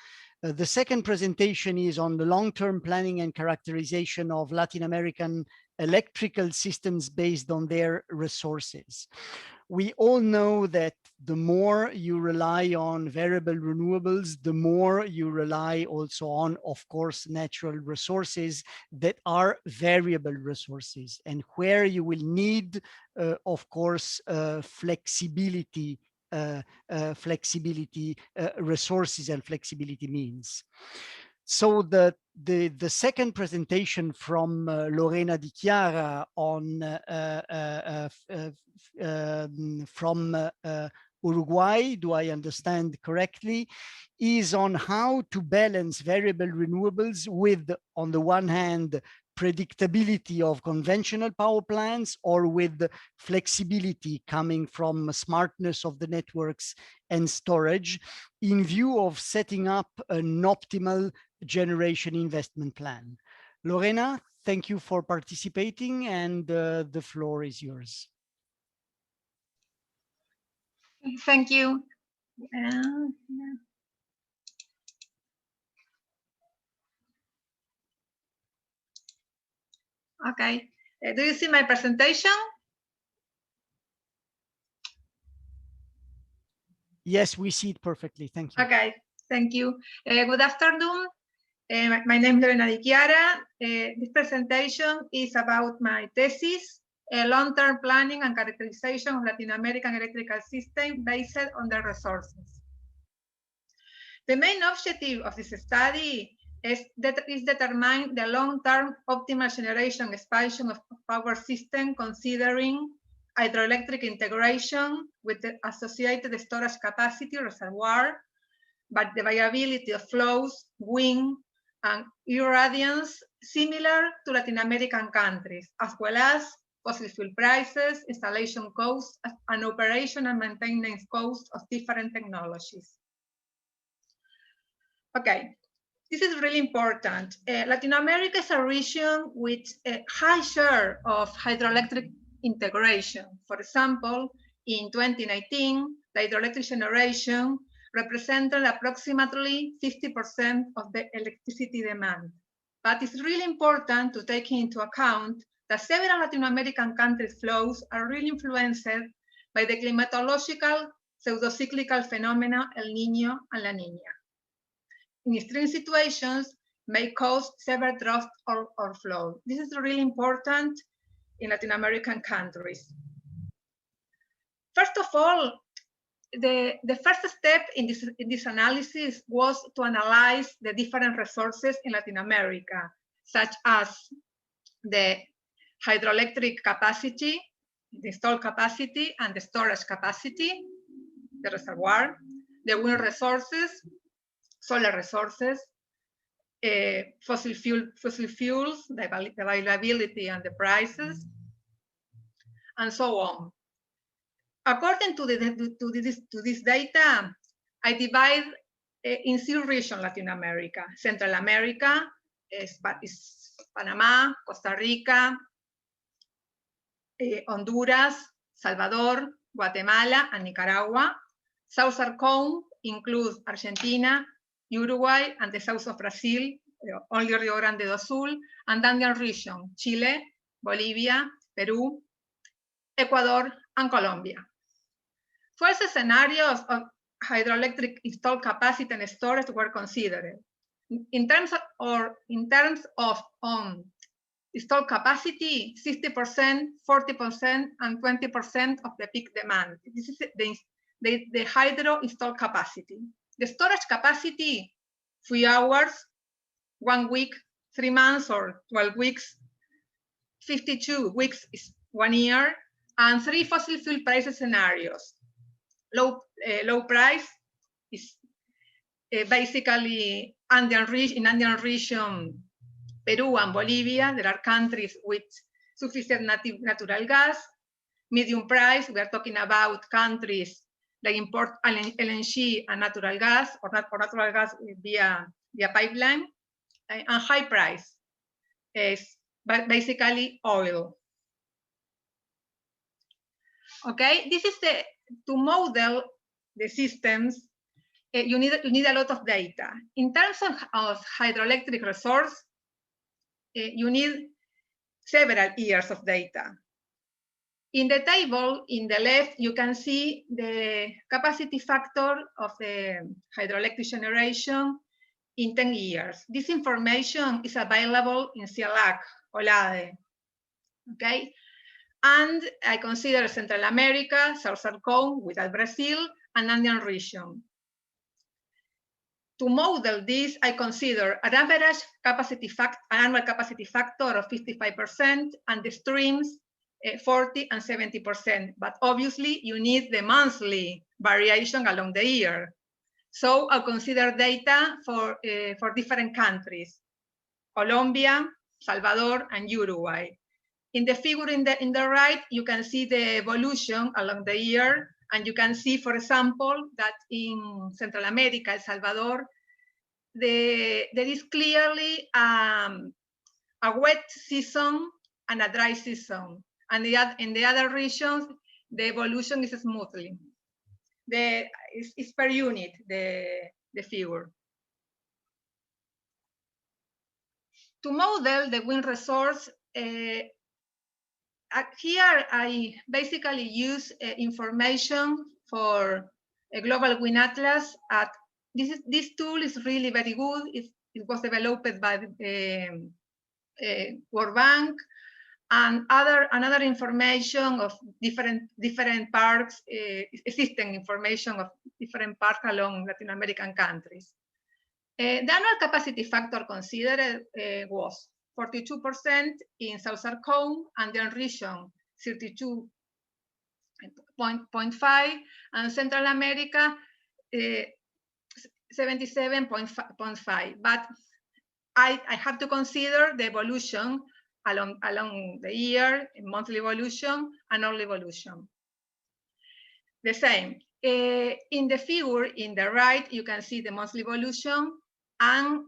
The second presentation is on the long-term planning and characterization of Latin American electrical systems based on their resources. We all know that the more you rely on variable renewables, the more you rely also on, of course, natural resources that are variable resources, and where you will need, of course, flexibility, resources and flexibility means. So the second presentation from Lorena Di Chiara on from Uruguay, do I understand correctly, is on how to balance variable renewables with, on the one hand, predictability of conventional power plants, or with flexibility coming from smartness of the networks and storage, in view of setting up an optimal generation investment plan. Lorena, thank you for participating, and the floor is yours. Thank you. Okay, do you see my presentation? Yes, we see it perfectly. Thank you. Okay, thank you. Good afternoon. My name is Lorena Di Chiara. This presentation is about my thesis, long-term planning and characterization of Latin American electrical system based on the resources. The main objective of this study is determine the long-term optimal generation expansion of power system, considering hydroelectric integration with the associated storage capacity reservoir, but the variability of flows, wind, and irradiance similar to Latin American countries, as well as fossil fuel prices, installation costs, and operation and maintenance costs of different technologies. Okay, this is really important. Latin America is a region with a high share of hydroelectric integration. For example, in 2019, the hydroelectric generation represented approximately 50% of the electricity demand. But it's really important to take into account that several Latin American countries' flows are really influenced by the climatological pseudo-cyclical phenomena El Niño and La Niña. In extreme situations, may cause severe drought or flood. This is really important in Latin American countries. First of all, the first step in this analysis was to analyze the different resources in Latin America, such as the hydroelectric capacity, the installed capacity, and the storage capacity, the reservoir, the wind resources, solar resources, fossil fuels, the availability and the prices, and so on. According to this data, I divide in 3 regions Latin America. Central America is Panama, Costa Rica, Honduras, Salvador, Guatemala, and Nicaragua. Southern cone includes Argentina, Uruguay, and the south of Brazil, only Rio Grande do Sul, and Andean region, Chile, Bolivia, Peru, Ecuador, and Colombia. First scenarios of hydroelectric installed capacity and storage were considered. In terms of installed capacity, 60%, 40%, and 20% of the peak demand. This is the hydro installed capacity. The storage capacity, 3 hours, 1 week, 3 months, or 12 weeks, 52 weeks is 1 year, and 3 fossil fuel price scenarios. Low price is basically in Andean region, Peru and Bolivia. There are countries with sufficient natural gas. Medium price, we are talking about countries that import LNG and natural gas, or natural gas via pipeline. And high price is basically oil. Okay, this is to model the systems. You need a lot of data. In terms of hydroelectric resource, you need several years of data. In the table in the left, you can see the capacity factor of the hydroelectric generation in 10 years. This information is available in CELAC, OLADE, okay? And I consider Central America, Southern cone without Brazil, and Andean region. To model this, I consider an average annual capacity factor of 55% and the streams 40 and 70%. But obviously, you need the monthly variation along the year. So I'll consider data for different countries: Colombia, Salvador, and Uruguay. In the figure in the right, you can see the evolution along the year. And you can see, for example, that in Central America, El Salvador, there is clearly a wet season and a dry season. And in the other regions, the evolution is smoothly. It's per unit, the figure. To model the wind resource, here I basically use information for a global wind atlas. This tool is really very good. It was developed by the World Bank, and another information of different parks, existing information of different parks along Latin American countries. The annual capacity factor considered was 42% in Southern Cone and the region 32.5, and Central America 77.5. But I have to consider the evolution along the year, monthly evolution and hourly evolution. The same. In the figure in the right, you can see the monthly evolution. And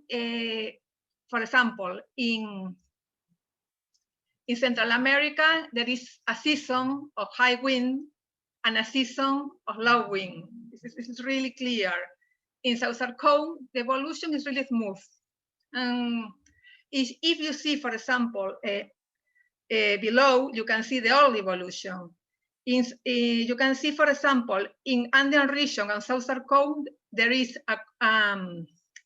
for example, in Central America, there is a season of high wind and a season of low wind. This is really clear. In Southern Cone, the evolution is really smooth. If you see, for example, below, you can see the hourly evolution. You can see, for example, in Andean region and Southern Cone, there is a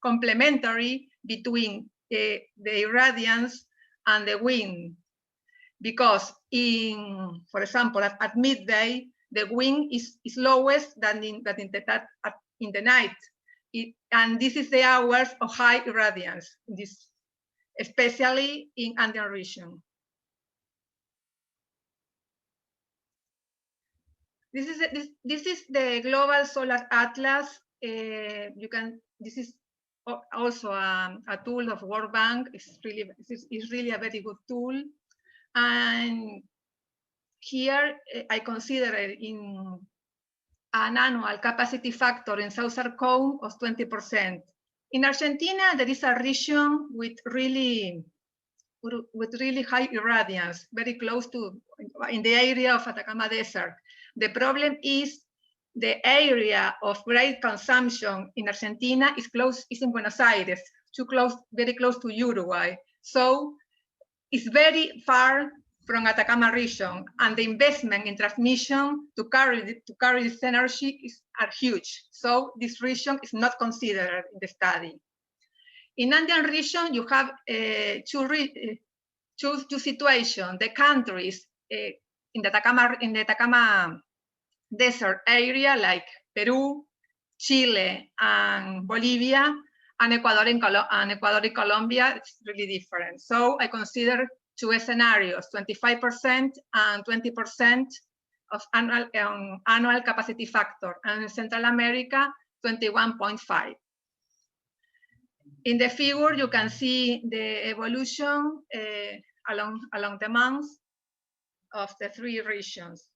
complementary between the irradiance and the wind, because for example, at midday, the wind is lowest than in the night. And this is the hours of high irradiance, especially in Andean region. This is the global solar atlas. This is also a tool of World Bank. It's really a very good tool. And here I consider in an annual capacity factor in Southern Cone of 20%. In Argentina, there is a region with really high irradiance, very close to, in the area of Atacama Desert. The problem is the area of great consumption in Argentina is in Buenos Aires, very close to Uruguay. So it's very far from Atacama region, and the investment in transmission to carry this energy are huge. So this region is not considered in the study. In Andean region, you have two situations. The countries in the Atacama Desert area, like Peru, Chile, and Bolivia, and Ecuador and Colombia, it's really different. So I consider two scenarios, 25% and 20% of annual capacity factor, and in Central America, 21.5. In the figure, you can see the evolution along the months of the three regions.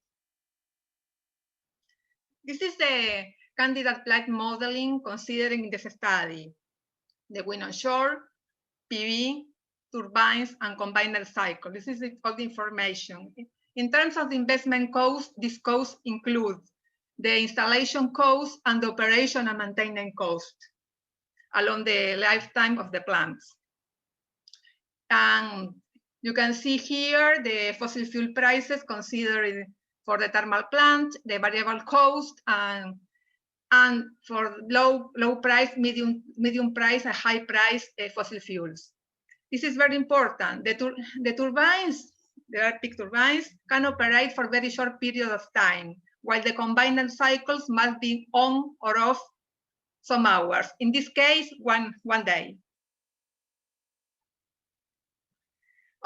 This is the candidate plant modeling considering this study: the wind onshore, PV, turbines, and combined cycle. This is all the information. In terms of the investment cost, this cost includes the installation cost and the operation and maintenance cost along the lifetime of the plants. And you can see here the fossil fuel prices considered for the thermal plant, the variable cost, and for low price, medium price, and high price fossil fuels. This is very important. The turbines, the electric turbines, can operate for a very short period of time, while the combined cycles must be on or off some hours. In this case, one day.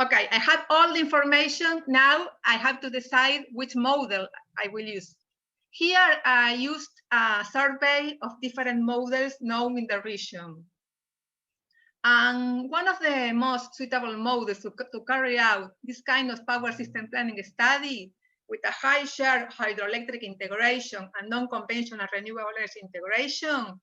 Okay, I have all the information. Now I have to decide which model I will use. Here I used a survey of different models known in the region. And one of the most suitable models to carry out this kind of power system planning study with a high share hydroelectric integration and non-conventional renewable energy integration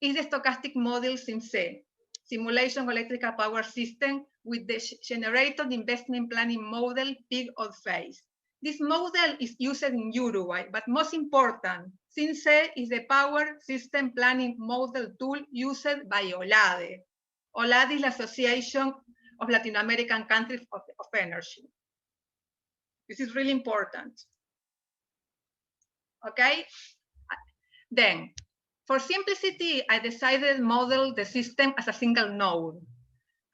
is the stochastic model SIMC, Simulation Electrical Power System, with the generated investment planning model peak of phase. This model is used in Uruguay, but most important, SIMC is the power system planning model tool used by OLADE. OLADE is the Association of Latin American Countries of Energy. This is really important. Okay, then for simplicity, I decided to model the system as a single node.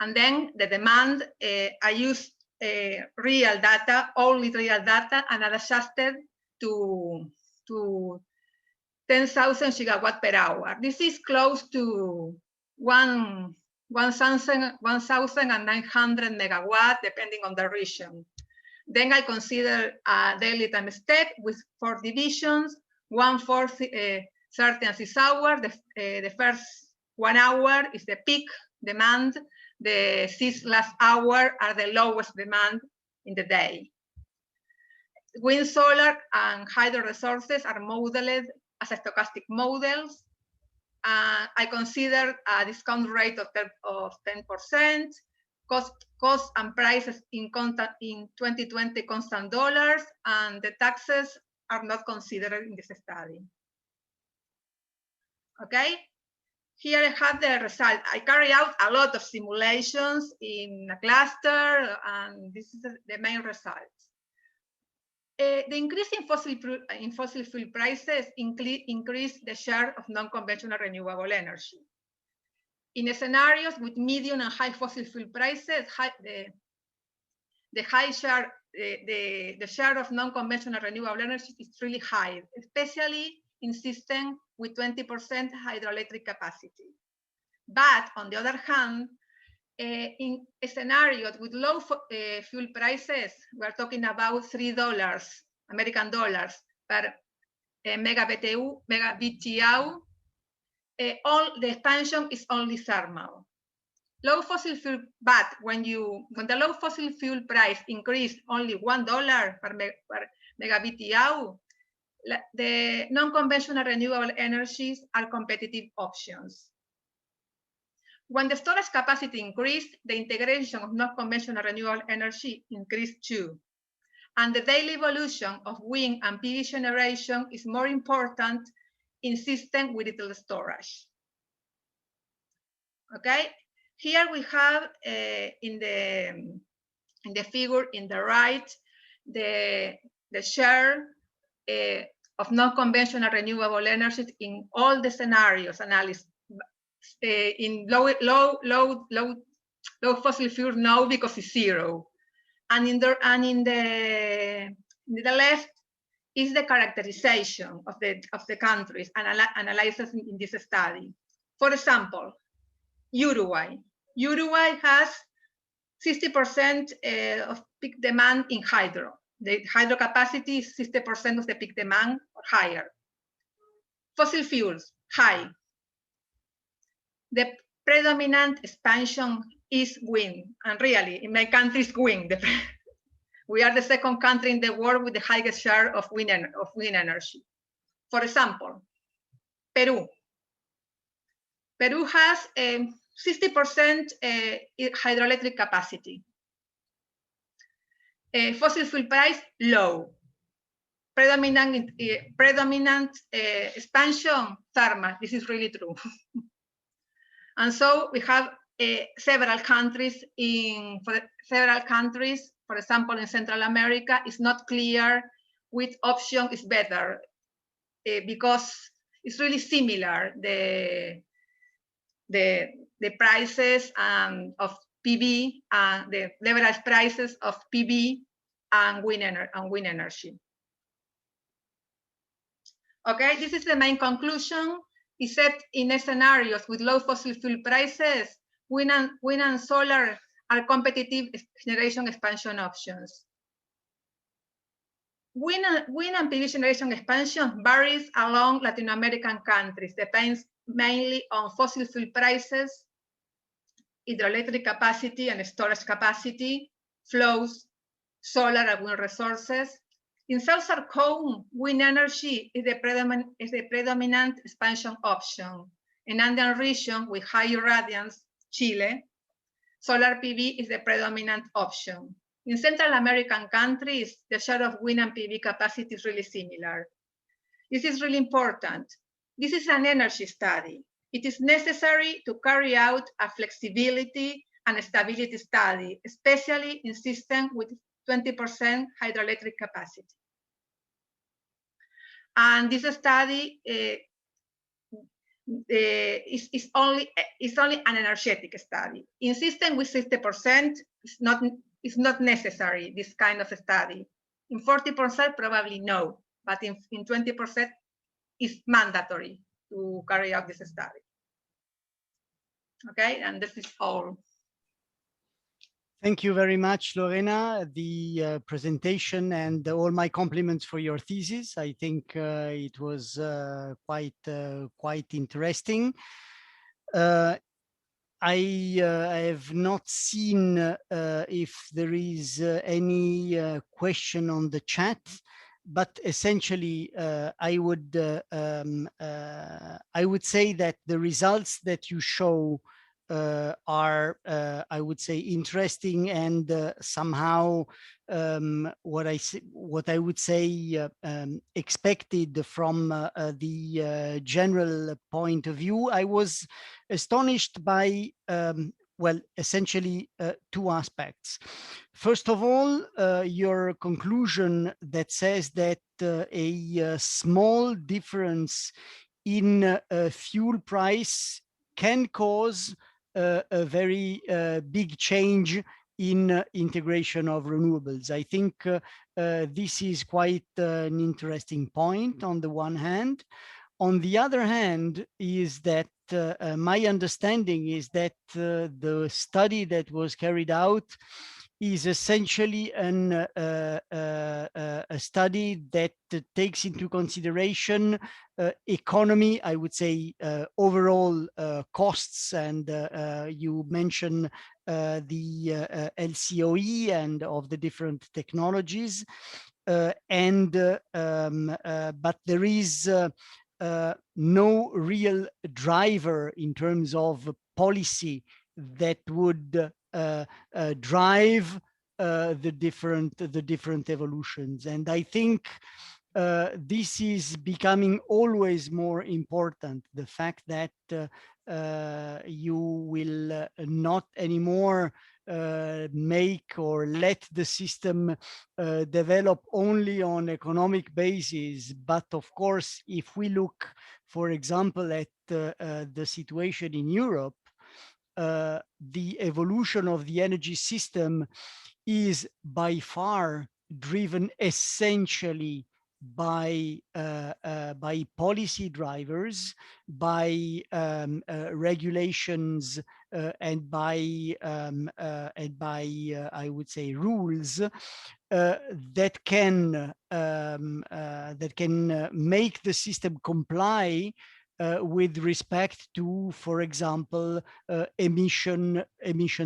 And then the demand, I used real data, only real data, and I adjusted to 10,000 gigawatt per hour. This is close to 1,900 megawatt, depending on the region. Then I consider a daily time step with 4 divisions, 1/4 30 and 6 hours. The first 1 hour is the peak demand. The 6 last hours are the lowest demand in the day. Wind, solar, and hydro resources are modeled as stochastic models. I consider a discount rate of 10%, cost and prices in 2020 constant dollars, and the taxes are not considered in this study. Okay, here I have the result. I carry out a lot of simulations in a cluster, and this is the main results. The increase in fossil fuel prices increase the share of non-conventional renewable energy. In scenarios with medium and high fossil fuel prices, the share of non-conventional renewable energy is really high, especially in systems with 20% hydroelectric capacity. But on the other hand, in scenarios with low fuel prices, we're talking about $3 American dollars per megabtu, all the expansion is only thermal. Low fossil fuel, but when the low fossil fuel price increased only $1 per megabtu, the non-conventional renewable energies are competitive options. When the storage capacity increased, the integration of non-conventional renewable energy increased too. And the daily evolution of wind and PV generation is more important in systems with little storage. Okay, here we have in the figure in the right, the share of non-conventional renewable energies in all the scenarios analysis. In low fossil fuel, no, because it's 0. And in the left is the characterization of the countries analyzed in this study. For example, Uruguay. Uruguay has 60% of peak demand in hydro. The hydro capacity is 60% of the peak demand or higher. Fossil fuels, high. The predominant expansion is wind, and really, in my country, is wind. We are the second country in the world with the highest share of wind energy. For example, Peru. Peru has 60% hydroelectric capacity. Fossil fuel price, low. Predominant expansion, thermal. This is really true. And so we have several countries, for example, in Central America, it's not clear which option is better because it's really similar, the prices of PV, the leverage prices of PV and wind energy. Okay, this is the main conclusion. is set in scenarios with low fossil fuel prices, wind and solar are competitive generation expansion options. Wind and PV generation expansion varies along Latin American countries, depends mainly on fossil fuel prices, hydroelectric capacity and storage capacity, flows, solar and wind resources. In Southern Cone, wind energy is the predominant expansion option. In Andean region with high irradiance, Chile, solar PV is the predominant option. In Central American countries, the share of wind and PV capacity is really similar. This is really important. This is an energy study. It is necessary to carry out a flexibility and stability study, especially in systems with 20% hydroelectric capacity. And this study is only an energetic study. In system with 60%, it's not necessary, this kind of study. In 40%, probably no, but in 20%, it's mandatory to carry out this study. Okay, and this is all. Thank you very much, Lorena. The presentation and all my compliments for your thesis. I think it was quite interesting. I have not seen if there is any question on the chat, but essentially I would say that the results that you show are, I would say, interesting and somehow what I would say expected from the general point of view. I was astonished by well, essentially two aspects. First of all, your conclusion that says that a small difference in fuel price can cause a very big change in integration of renewables. I think this is quite an interesting point on the one hand. On the other hand, is that my understanding is that the study that was carried out is essentially a study that takes into consideration economy, I would say, overall costs, and you mentioned the LCOE and of the different technologies, but there is no real driver in terms of policy that would drive the different evolutions. And I think this is becoming always more important, the fact that you will not anymore make or let the system develop only on economic basis. But of course, if we look, for example, at the situation in Europe, the evolution of the energy system is by far driven essentially by policy drivers, by regulations, and by I would say rules that can make the system comply with respect to, for example, emission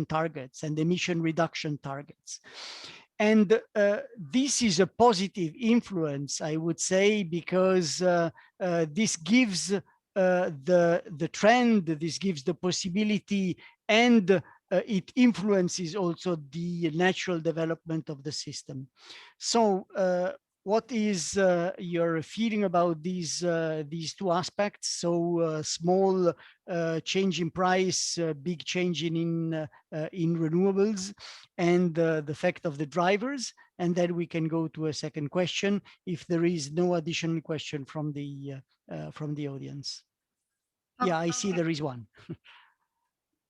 targets and emission reduction targets. And this is a positive influence, I would say, because this gives the trend, this gives the possibility, and it influences also the natural development of the system. So what is your feeling about these two aspects? So small change in price, big change in renewables, and the fact of the drivers. And then we can go to a second question if there is no additional question from the audience. Okay. Yeah, I see there is one.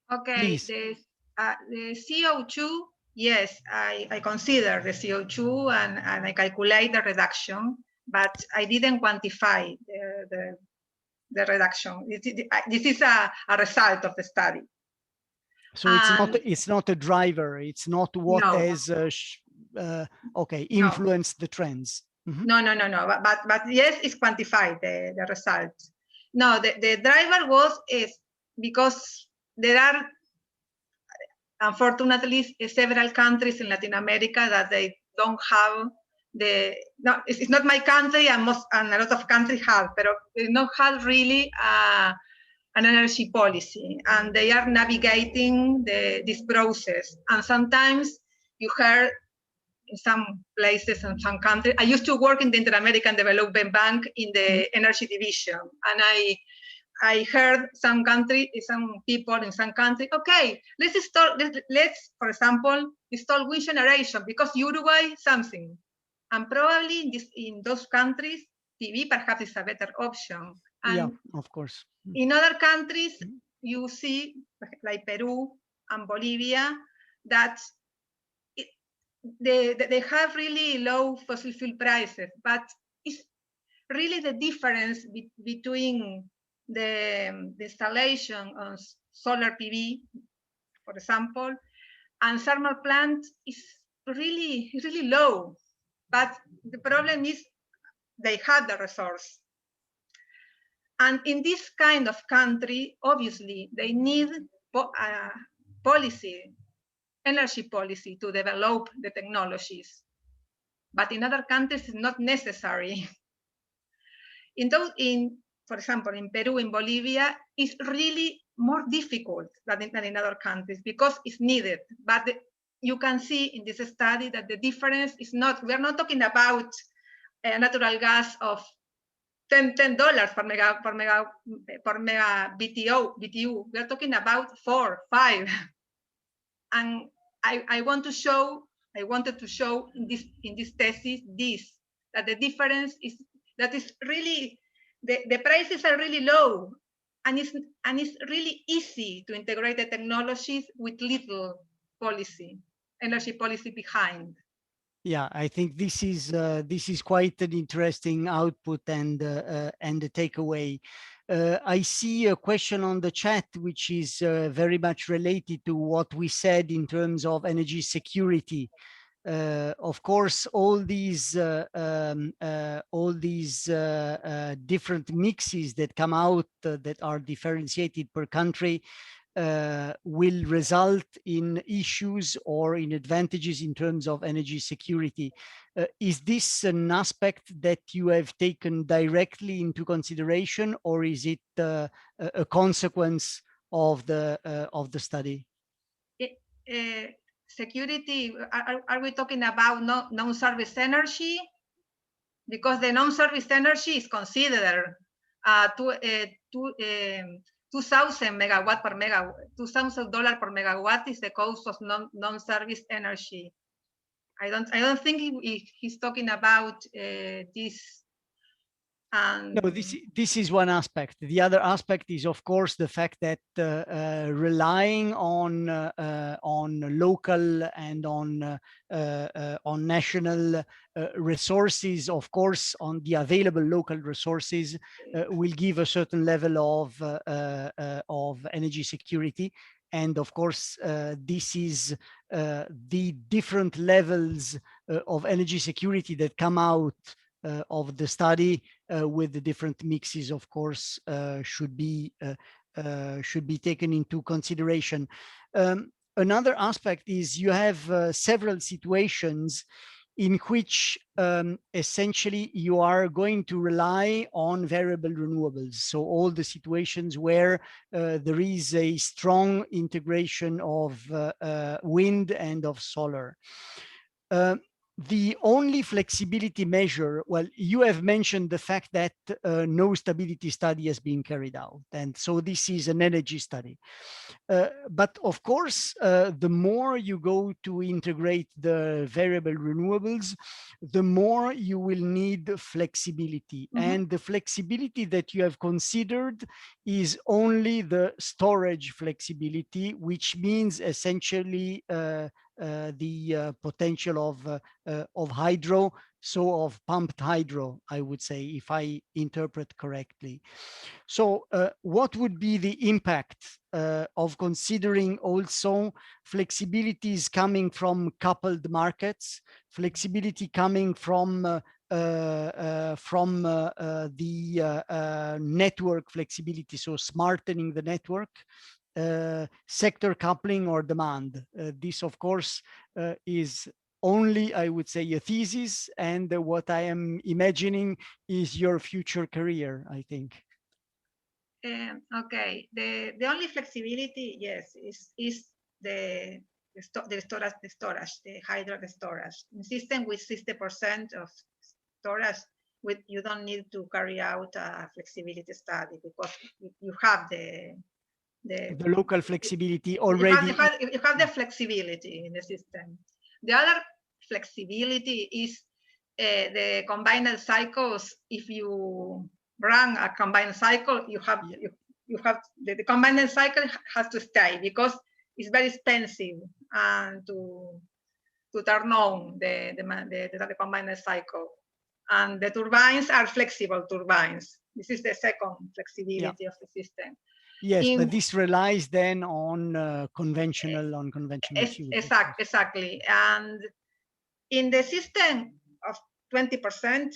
Okay, Please. the CO2. Yes, I consider the CO2 and I calculate the reduction, but I didn't quantify the reduction. This is a result of the study. So it's not a driver. It's not what has influenced the trends. Mm-hmm. No. But yes, it's quantified the results. No, the driver is because there are unfortunately several countries in Latin America that they don't have it's not my country, and a lot of countries have, but they don't have really an energy policy, and they are navigating this process. And sometimes you heard in some places and some countries. I used to work in the Inter-American Development Bank in the energy division, and I heard some people in some countries, okay, let's for example, install wind generation because Uruguay something. And probably in those countries, PV perhaps is a better option. And yeah, of course. In other countries, you see, like Peru and Bolivia, that they have really low fossil fuel prices, but it's really the difference between the installation of solar PV, for example, and thermal plant is really low. But the problem is they have the resource. And in this kind of country, obviously, they need energy policy to develop the technologies. But in other countries, it's not necessary. For example, in Peru, in Bolivia, it's really more difficult than in other countries because it's needed. But you can see in this study that the difference is not, we are not talking about natural gas of $10 per mega BTU. We are talking about 4, 5. And I wanted to show in this thesis that the difference is that is really the prices are really low, and it's really easy to integrate the technologies with little energy policy behind. Yeah, I think this is quite an interesting output and a takeaway. I see a question on the chat, which is very much related to what we said in terms of energy security. Of course, all these different mixes that come out that are differentiated per country will result in issues or in advantages in terms of energy security. Is this an aspect that you have taken directly into consideration, or is it a consequence of the study? Security, are we talking about non-service energy? Because the non-service energy is considered 2,000 megawatt per megawatt, $2,000 per megawatt is the cost of non-service energy. I don't think he's talking about this. No, this is one aspect. The other aspect is, of course, the fact that relying on local and on national resources, of course, on the available local resources, will give a certain level of energy security. And of course, this is the different levels of energy security that come out of the study with the different mixes, of course, should be taken into consideration. Another aspect is you have several situations in which essentially you are going to rely on variable renewables. So all the situations where there is a strong integration of wind and of solar. The only flexibility measure, well, you have mentioned the fact that no stability study has been carried out. And so this is an energy study. But of course, the more you go to integrate the variable renewables, the more you will need flexibility. Mm-hmm. And the flexibility that you have considered is only the storage flexibility, which means essentially the potential of hydro, so of pumped hydro, I would say, if I interpret correctly. So what would be the impact of considering also flexibilities coming from coupled markets, flexibility coming from the network flexibility, so smartening the network, sector coupling or demand? This, of course, is only, I would say, a thesis, and what I am imagining is your future career, I think. Okay, the only flexibility, yes, is the storage, the hydro storage. In system with 60% of storage, you don't need to carry out a flexibility study because you have the local flexibility already. You have the flexibility in the system. The other flexibility is the combined cycles. If you run a combined cycle, you have the combined cycle has to stay because it's very expensive and to turn on the combined cycle. And the turbines are flexible turbines. This is the second flexibility of the system. Yes, but this relies then on conventional fuels. Exactly. And in the system of 20%,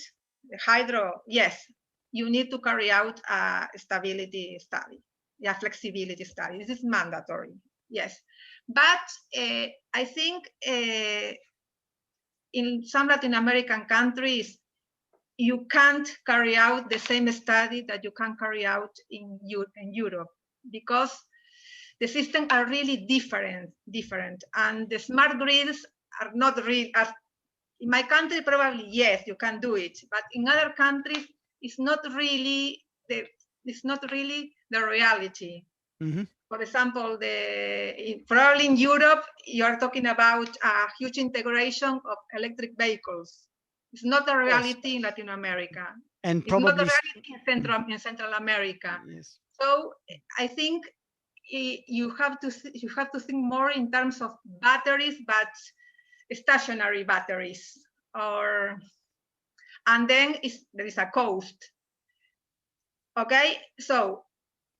the hydro, yes, you need to carry out a stability study, a flexibility study. This is mandatory, yes. But I think in some Latin American countries, you can't carry out the same study that you can carry out in Europe, because the systems are really different, and the smart grids are not really. In my country, probably yes, you can do it, but in other countries, it's not really the reality. Mm-hmm. For example, probably in Europe, you are talking about a huge integration of electric vehicles. It's not a reality in Latin America. And it's probably not a reality in Central America. Yes. So I think you have to think more in terms of batteries, but stationary batteries, and then there is a cost. Okay, so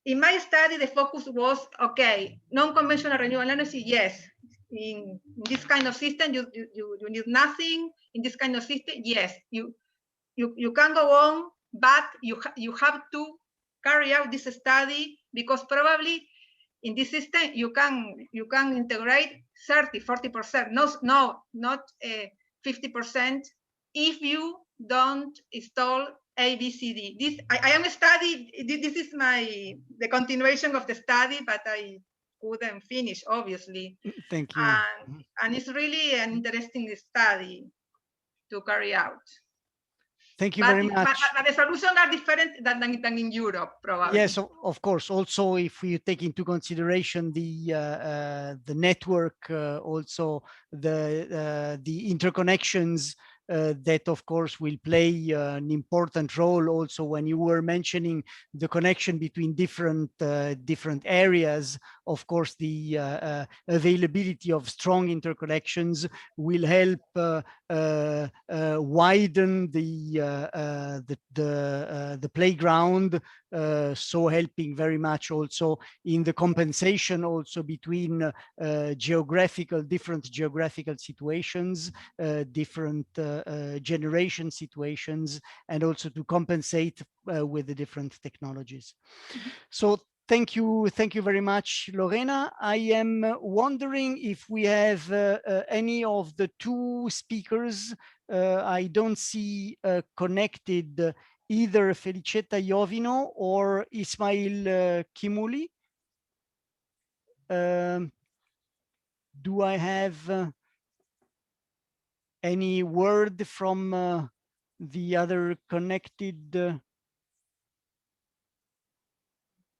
in my study, the focus was, okay, non-conventional renewable energy, yes. In this kind of system, you need nothing. In this kind of system, yes, you can go on, but you have to carry out this study, because probably in this system you can integrate 30-40%, not 50%, if you don't install ABCD. This I am studying. This is the continuation of the study, but I couldn't finish, obviously. Thank you. And it's really an interesting study to carry out. Thank you very much. But the solutions are different than in Europe, probably. Yes, of course. Also, if we take into consideration the network, also the interconnections, that of course will play an important role. Also, when you were mentioning the connection between different areas, of course, the availability of strong interconnections will help widen the playground, so helping very much also in the compensation also between different geographical situations, different generation situations, and also to compensate with the different technologies. So thank you very much, Lorena. I am wondering if we have any of the two speakers. I don't see connected either Felicetta Iovino or Ismail Kimuli. Do I have any word from the other connected?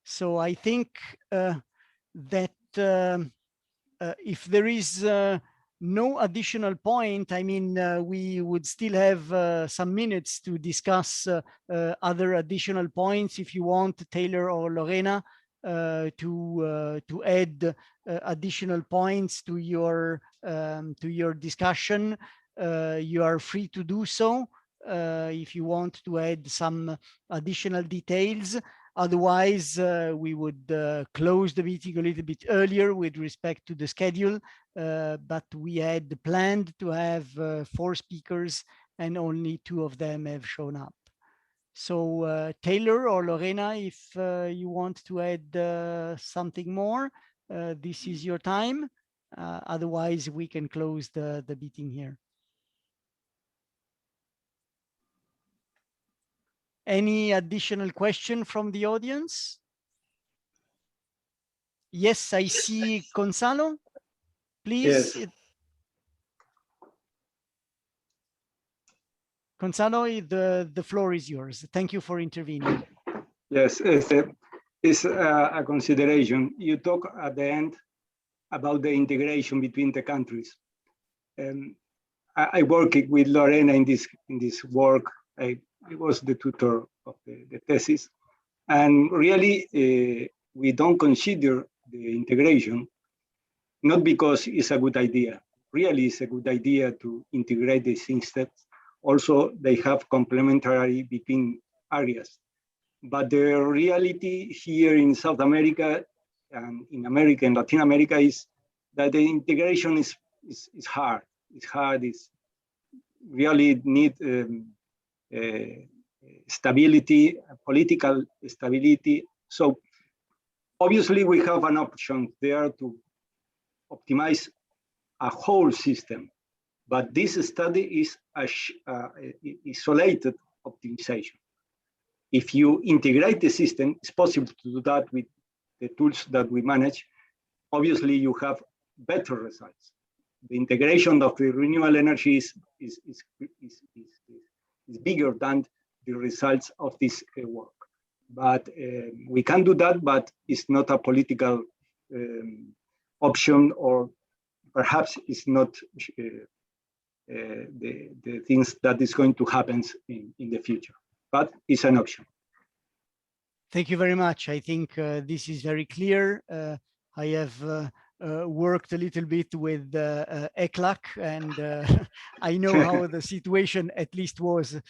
So I think that if there is no additional point, I mean, we would still have some minutes to discuss other additional points if you want, Taylor or Lorena. to add additional points to your discussion, you are free to do so. If you want to add some additional details. Otherwise, we would close the meeting a little bit earlier with respect to the schedule, but we had planned to have 4 speakers and only 2 of them have shown up. So Taylor or Lorena, if you want to add something more, this is your time. Otherwise, we can close the meeting here. Any additional question from the audience? Yes, I see Gonzalo. Please. Yes. Gonzalo, the floor is yours. Thank you for intervening. Yes, it's a consideration. You talk at the end about the integration between the countries. I worked with Lorena in this work. I was the tutor of the thesis, and really we don't consider the integration, not because it's a good idea. Really, it's a good idea to integrate these systems. Also, they have complementary between areas. But the reality here in South America and in America and Latin America is that the integration is hard. It's hard. It's really need stability, political stability. So obviously we have an option there to optimize a whole system. But this study is a isolated optimization. If you integrate the system, it's possible to do that with the tools that we manage. Obviously, you have better results. The integration of the renewable energy is bigger than the results of this work. But we can do that, but it's not a political option, or perhaps it's not the things that is going to happen in the future, but it's an option. Thank you very much. I think this is very clear. I have worked a little bit with ECLAC, and I know how the situation at least was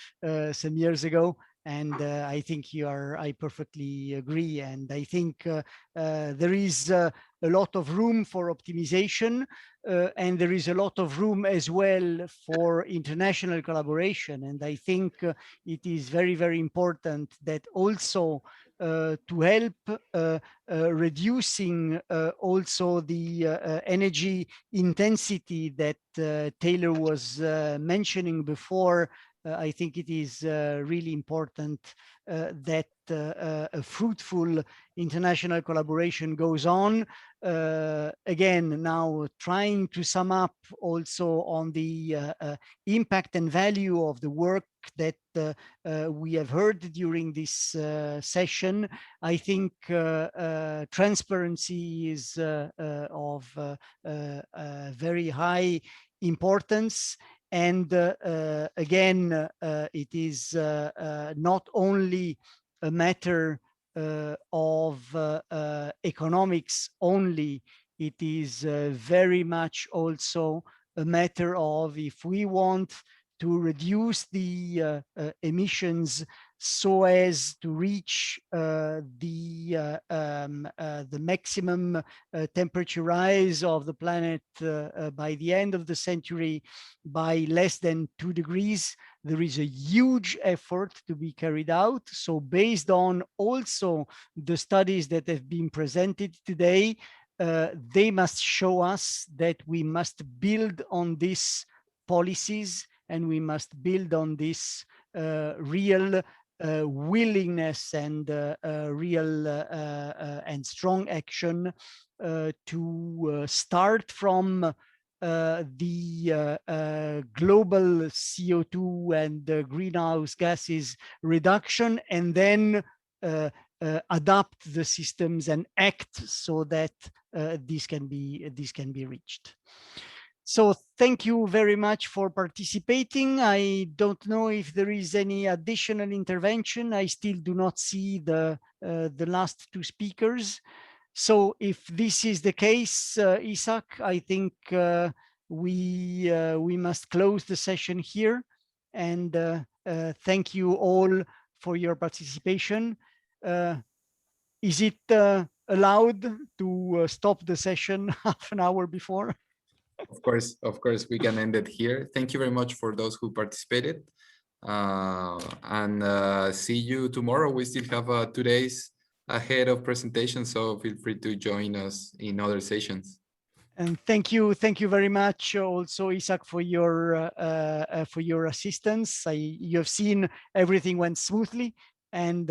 some years ago. And I think I perfectly agree. And I think there is a lot of room for optimization, and there is a lot of room as well for international collaboration. And I think it is very, very important that also to help reducing also the energy intensity that Taylor was mentioning before. I think it is really important that a fruitful international collaboration goes on. Again, now trying to sum up also on the impact and value of the work that we have heard during this session. I think transparency is of very high importance. And again, it is not only a matter of economics only, it is very much also a matter of, if we want to reduce the emissions so as to reach the maximum temperature rise of the planet by the end of the century by less than 2 degrees, there is a huge effort to be carried out. So based on also the studies that have been presented today, they must show us that we must build on these policies, and we must build on this real willingness and real and strong action to start from the global CO2 and greenhouse gases reduction, and then adapt the systems and act so that this can be reached. So thank you very much for participating. I don't know if there is any additional intervention. I still do not see the the last two speakers. So if this is the case, Isaac, I think we must close the session here. And thank you all for your participation. Is it allowed to stop the session half an hour before? Of course, we can end it here. Thank you very much for those who participated. And see you tomorrow. We still have 2 days ahead of presentations, so feel free to join us in other sessions. And thank you very much also, Isaac, for your assistance. You have seen everything went smoothly. And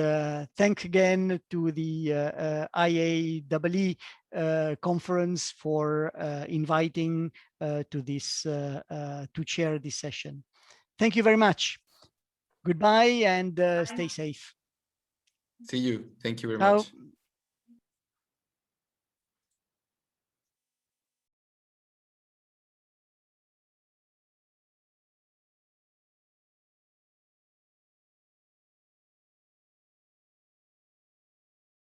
thanks again to the IAEE conference for inviting to this to chair this session. Thank you very much. Goodbye and stay safe. See you. Thank you very Ciao. much.